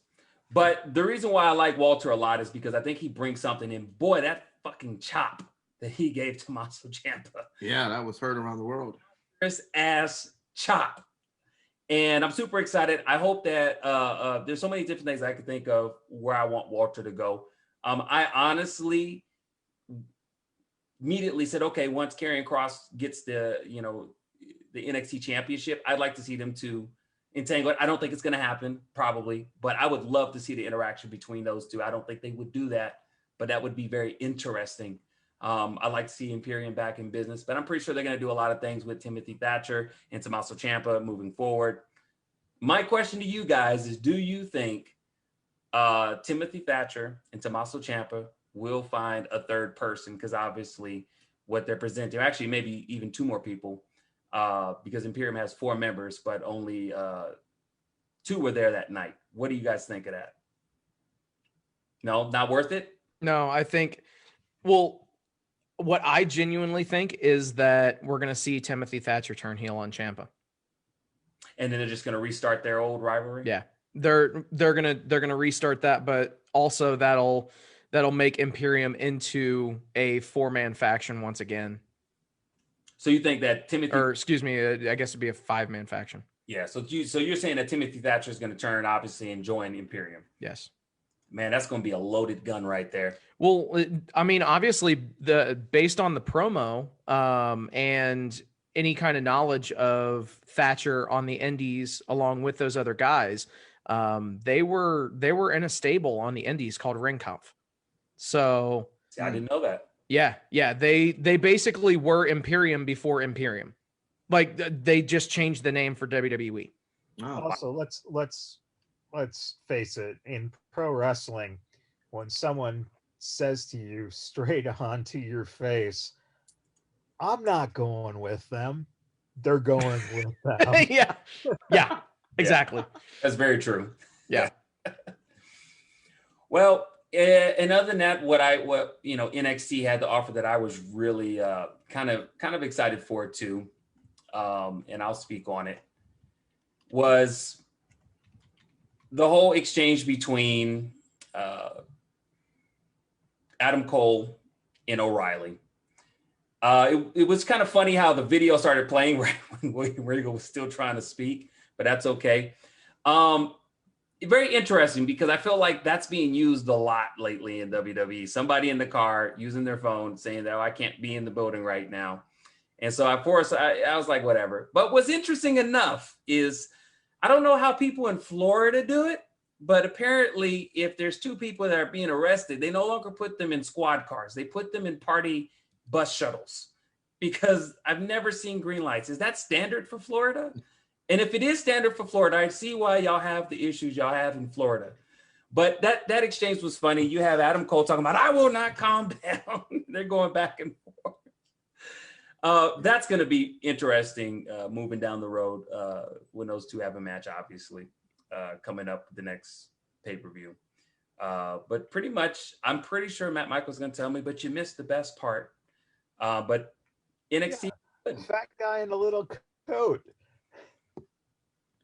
but the reason why I like Walter a lot is because I think he brings something in. Boy, that fucking chop that he gave Tommaso Ciampa. Yeah, that was heard around the world. Ass chop. And I'm super excited. I hope that there's so many different things I could think of where I want Walter to go. I honestly immediately said, okay, once Karrion Kross gets the NXT championship, I'd like to see them two entangled. I don't think it's going to happen, probably, but I would love to see the interaction between those two. I don't think they would do that, but that would be very interesting. I'd like to see Imperium back in business, but I'm pretty sure they're going to do a lot of things with Timothy Thatcher and Tommaso Ciampa moving forward. My question to you guys is, do you think Timothy Thatcher and Tommaso Ciampa will find a third person? Because obviously what they're presenting, actually maybe even two more people, because Imperium has 4 members, but only 2 were there that night. What do you guys think of that? No, not worth it? No, I think, well, what I genuinely think is that we're going to see Timothy Thatcher turn heel on Ciampa. And then they're just going to restart their old rivalry? Yeah. They're going to restart that, but also that'll make Imperium into a 4-man faction once again. So you think that Timothy, or excuse me, I guess it'd be a 5-man faction. Yeah. So you're saying that Timothy Thatcher is going to turn, obviously, and join Imperium. Yes. Man, that's going to be a loaded gun right there. Well, I mean, obviously, based on the promo and any kind of knowledge of Thatcher on the Indies, along with those other guys, they were in a stable on the Indies called Ringkampf. So I didn't know that. Yeah. They basically were Imperium before Imperium. Like they just changed the name for WWE. Oh, Also, let's face it, in pro wrestling, when someone says to you straight on to your face, I'm not going with them, they're going with them. Yeah, exactly. That's very true. Yeah. Well, and other than that, what NXT had to offer that I was really kind of excited for too, and I'll speak on it, was the whole exchange between Adam Cole and O'Reilly. It was kind of funny how the video started playing right when Regal was still trying to speak, but that's okay. Very interesting because I feel like that's being used a lot lately in WWE. Somebody in the car using their phone saying that, oh, I can't be in the building right now. And so of course I was like, whatever. But what's interesting enough is I don't know how people in Florida do it, but apparently if there's two people that are being arrested, they no longer put them in squad cars. They put them in party bus shuttles because I've never seen green lights. Is that standard for Florida? And if it is standard for Florida, I see why y'all have the issues y'all have in Florida. But that exchange was funny. You have Adam Cole talking about, I will not calm down. They're going back and forth. That's going to be interesting moving down the road when those two have a match, obviously, coming up the next pay-per-view. But pretty much, I'm pretty sure Matt Michael's going to tell me, but you missed the best part. But NXT. Yeah, fat guy in a little coat.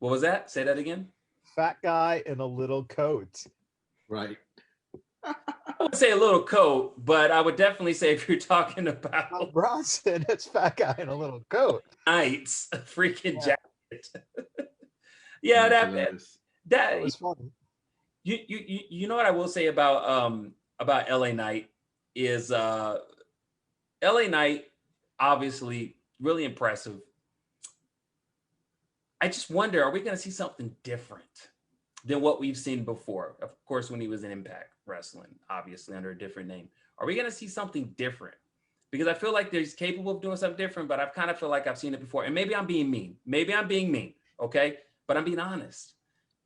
What was that? Say that again. Fat guy in a little coat. right. I would say a little coat, but I would definitely say if you're talking about Bronson, it's fat guy in a little coat. Nights, freaking jacket. Yeah, that was funny. You know what I will say about LA Knight is LA Knight, obviously really impressive. I just wonder, are we going to see something different than what we've seen before? Of course, when he was in Impact Wrestling, obviously under a different name. Are we going to see something different? Because I feel like he's capable of doing something different, but I kind of feel like I've seen it before. And maybe I'm being mean. Okay? But I'm being honest.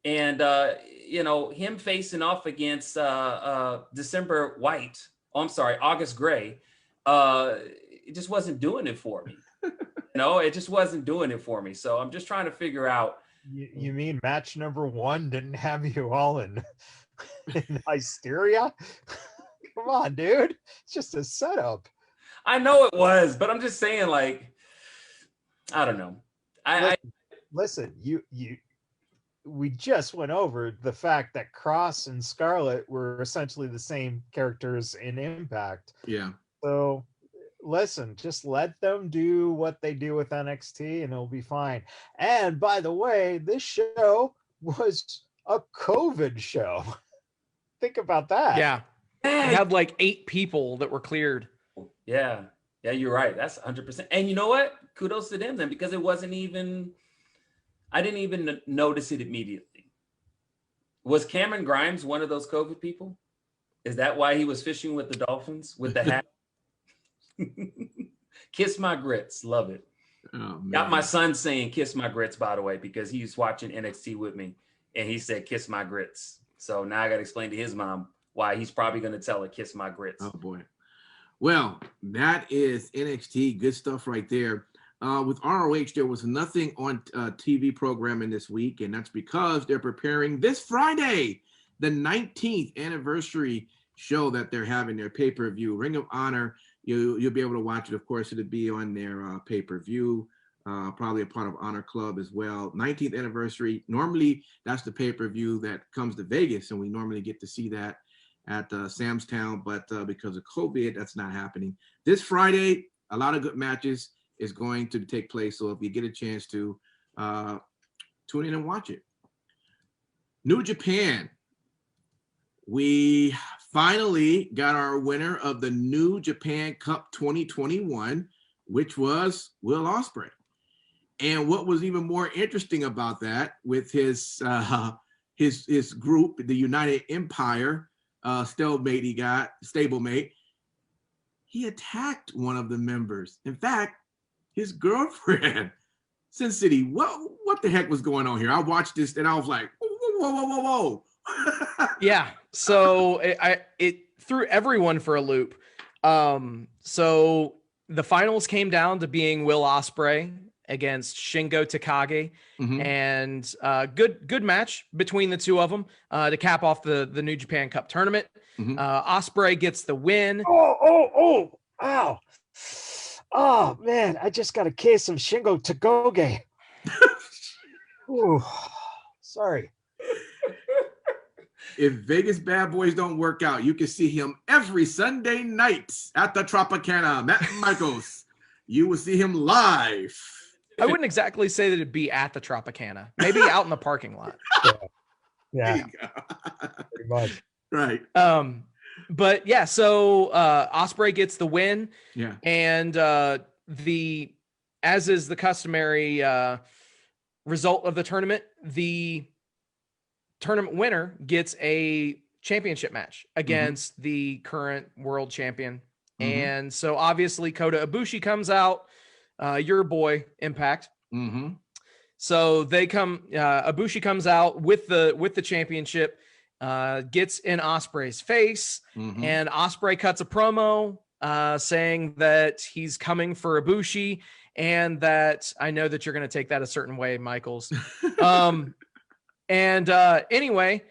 And, him facing off against December White, August Gray, it just wasn't doing it for me. It just wasn't doing it for me. So I'm just trying to figure out. You mean match number 1 didn't have you all in hysteria? Come on, dude. It's just a setup. I know it was, but I'm just saying, like, I don't know. Listen, we just went over the fact that Cross and Scarlett were essentially the same characters in Impact. Yeah. So listen, just let them do what they do with NXT and it'll be fine. And by the way, this show was a COVID show. Think about that. Yeah. It had like 8 people that were cleared. Yeah, you're right. That's 100%. And you know what? Kudos to them then, because I didn't even notice it immediately. Was Cameron Grimes one of those COVID people? Is that why he was fishing with the Dolphins with the hat? Kiss my grits. Love it. Oh, got my son saying kiss my grits, by the way, because he's watching NXT with me and he said kiss my grits. So now I got to explain to his mom why he's probably going to tell her kiss my grits. Oh boy. Well, that is NXT. Good stuff right there. With ROH, there was nothing on TV programming this week, and that's because they're preparing this Friday, the 19th anniversary show that they're having, their pay-per-view. Ring of Honor, you'll be able to watch it. Of course, it'll be on their pay-per-view, probably a part of Honor Club as well. 19th anniversary. Normally, that's the pay-per-view that comes to Vegas, and we normally get to see that at Sam's Town, but because of COVID, that's not happening. This Friday, a lot of good matches is going to take place, so if you get a chance to tune in and watch it. New Japan. We finally got our winner of the New Japan Cup 2021, which was Will Ospreay. And what was even more interesting about that, with his group, the United Empire stablemate, he attacked one of the members. In fact, his girlfriend Sin City, what the heck was going on here? I watched this and I was like, whoa. Yeah. So it threw everyone for a loop. So the finals came down to being Will Ospreay against Shingo Takagi, and good match between the two of them to cap off the New Japan Cup tournament. Ospreay gets the win. Ow. Oh man, I just got a case of Shingo Takagi. Ooh, sorry. If Vegas Bad Boys don't work out, you can see him every Sunday night at the Tropicana. Matt Michaels, you will see him live. I wouldn't exactly say that it'd be at the Tropicana. Maybe out in the parking lot. Yeah. Pretty much. Right. But yeah, so Ospreay gets the win. Yeah. And as is the customary result of the tournament, the tournament winner gets a championship match against the current world champion. And so obviously Kota Ibushi comes out, your boy Impact. So they Ibushi comes out with the championship, gets in Ospreay's face, and Ospreay cuts a promo saying that he's coming for Ibushi, and that I know that you're going to take that a certain way, Michaels. Anyway,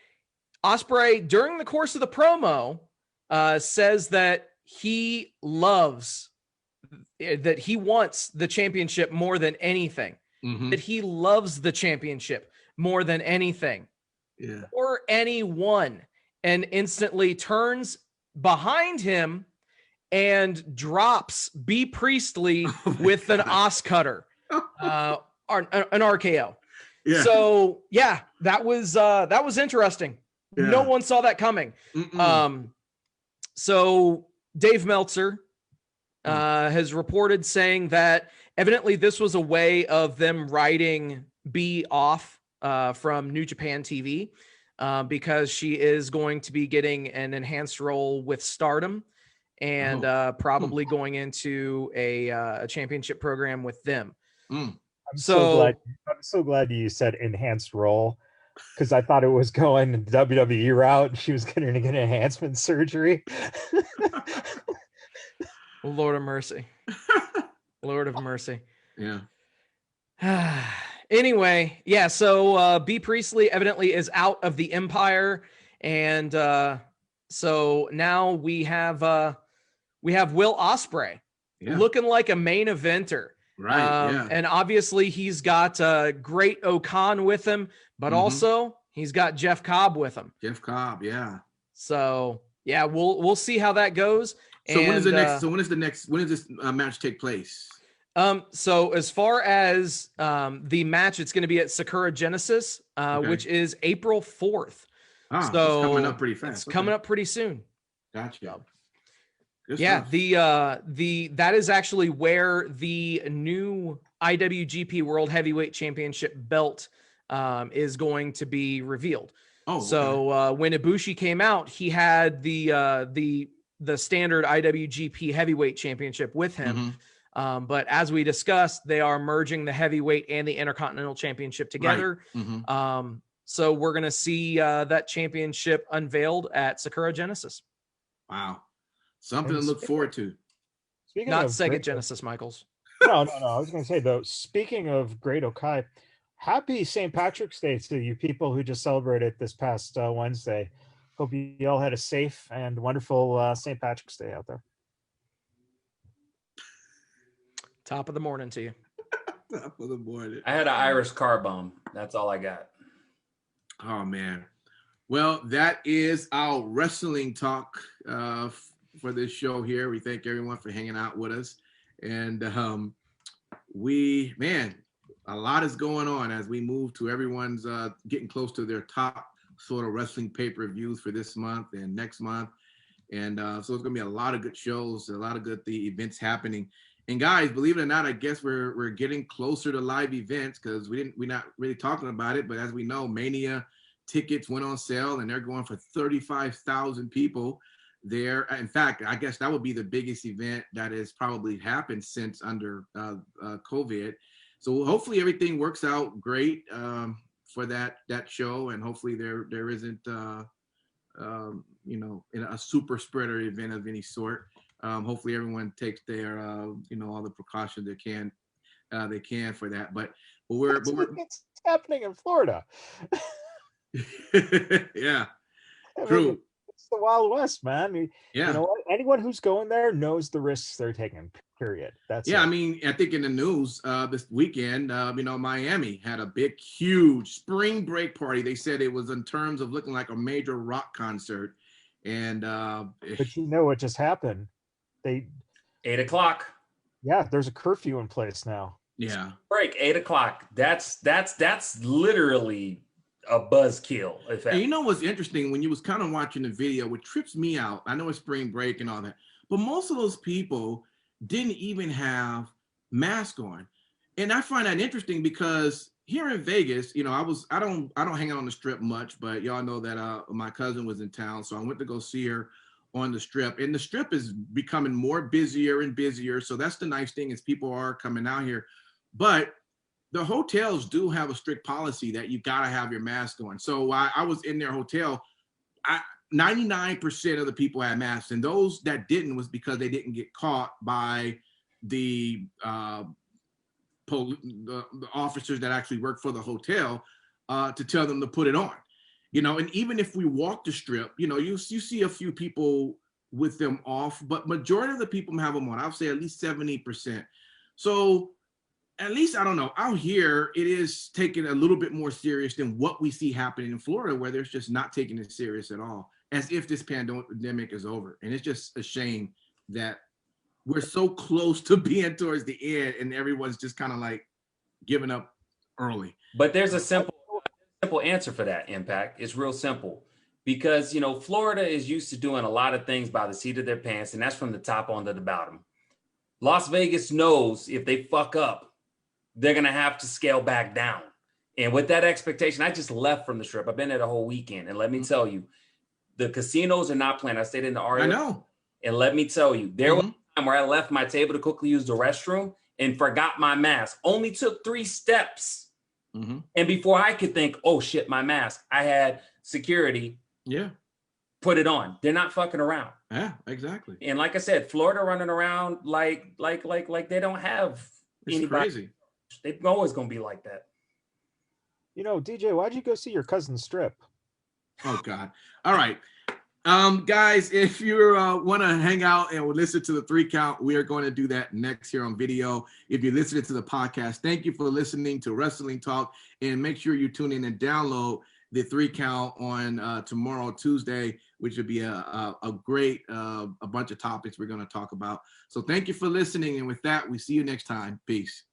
Ospreay during the course of the promo says that he wants the championship more than anything. That he loves the championship more than anything. Yeah. Or anyone, and instantly turns behind him and drops B. Priestley with an Os Cutter, an RKO. Yeah. So yeah, that was interesting. Yeah. No one saw that coming. So Dave Meltzer has reported saying that evidently this was a way of them writing B off from New Japan TV because she is going to be getting an enhanced role with Stardom and probably going into a championship program with them. I'm so glad you said enhanced role, because I thought it was going the WWE route and she was going to get enhancement surgery. Lord of mercy. Lord of mercy. Yeah. Anyway, yeah, so B. Priestley evidently is out of the Empire, and so now we have Will Ospreay looking like a main eventer. Right. And obviously he's got Great O'Khan with him, but also he's got Jeff Cobb with him. Jeff Cobb, yeah. So yeah, we'll see how that goes. So when is this match take place? So as far as the match, it's going to be at Sakura Genesis, which is April 4th. So it's coming up pretty fast. It's coming up pretty soon. Gotcha. Yeah, that is actually where the new IWGP World Heavyweight Championship belt is going to be revealed. When Ibushi came out, he had the standard IWGP Heavyweight Championship with him. But as we discussed, they are merging the heavyweight and the Intercontinental Championship together. Right. So we're going to see that championship unveiled at Sakura Genesis. Wow. Something to look forward to. Not Sega Genesis, Michaels. No. I was going to say, though, speaking of Great Okai, happy St. Patrick's Day to you people who just celebrated this past Wednesday. Hope you all had a safe and wonderful St. Patrick's Day out there. Top of the morning to you. Top of the morning. I had an Irish car bomb. That's all I got. Oh, man. Well, that is our wrestling talk for this show here. We thank everyone for hanging out with us. And a lot is going on as we move to everyone's getting close to their top sort of wrestling pay-per-views for this month and next month. And so it's going to be a lot of good shows, a lot of good events happening. And guys, believe it or not, I guess we're getting closer to live events because we're not really talking about it. But as we know, Mania tickets went on sale and they're going for 35,000 people there. In fact, I guess that would be the biggest event that has probably happened since under COVID. So hopefully everything works out great for that show, and hopefully there isn't you know, in a super spreader event of any sort. Hopefully everyone takes their you know, all the precautions they can for that. But it's happening in Florida. Yeah, I true. mean, it's the Wild West, man. Yeah. You know what? Anyone who's going there knows the risks they're taking. Period. That's yeah. it. I mean, I think in the news this weekend, you know, Miami had a big, huge spring break party. They said it was in terms of looking like a major rock concert, and But you know what just happened? 8 o'clock. Yeah, there's a curfew in place now. yeah, Break 8 o'clock. That's literally a buzzkill. and you know what's interesting, when you was kind of watching the video, what trips me out, I know it's spring break and all that, but most of those people didn't even have masks on. And I find that interesting because here in Vegas, you know, I don't hang out on the strip much, but y'all know that my cousin was in town, so I went to go see her on the strip, and the strip is becoming more busier and busier. So that's the nice thing, is people are coming out here, but the hotels do have a strict policy that you gotta have your mask on. So I was in their hotel, 99% of the people had masks, and those that didn't was because they didn't get caught by the officers that actually work for the hotel to tell them to put it on. You know, and even if we walk the strip, you know, you see a few people with them off, but majority of the people have them on. I would say at least 70%. So at least, I don't know, out here it is taken a little bit more serious than what we see happening in Florida, where there's just not taking it serious at all, as if this pandemic is over. And it's just a shame that we're so close to being towards the end and everyone's just kind of like giving up early. But there's a simple answer for that, Impact. It's real simple, because, you know, Florida is used to doing a lot of things by the seat of their pants, and that's from the top onto the bottom. Las Vegas knows if they fuck up, they're going to have to scale back down. And with that expectation, I just left from the strip. I've been there the whole weekend. And let me tell you, the casinos are not playing. I stayed in the Aria. I know. And let me tell you, there was a time where I left my table to quickly use the restroom and forgot my mask. Only took 3 steps. And before I could think, oh shit, my mask, I had security. Yeah. Put it on. They're not fucking around. Yeah, exactly. And like I said, Florida running around like they don't have It's anybody. crazy. They're always gonna be like that. You know, DJ, why'd you go see your cousin's strip? Oh God. All right. Guys, if you want to hang out and listen to the 3 count, we are going to do that next here on video. If you're listening to the podcast, thank you for listening to Wrestling Talk, and make sure you tune in and download the 3 count on tomorrow, Tuesday, which would be a great a bunch of topics we're going to talk about. So thank you for listening, and with that, we see you next time. Peace.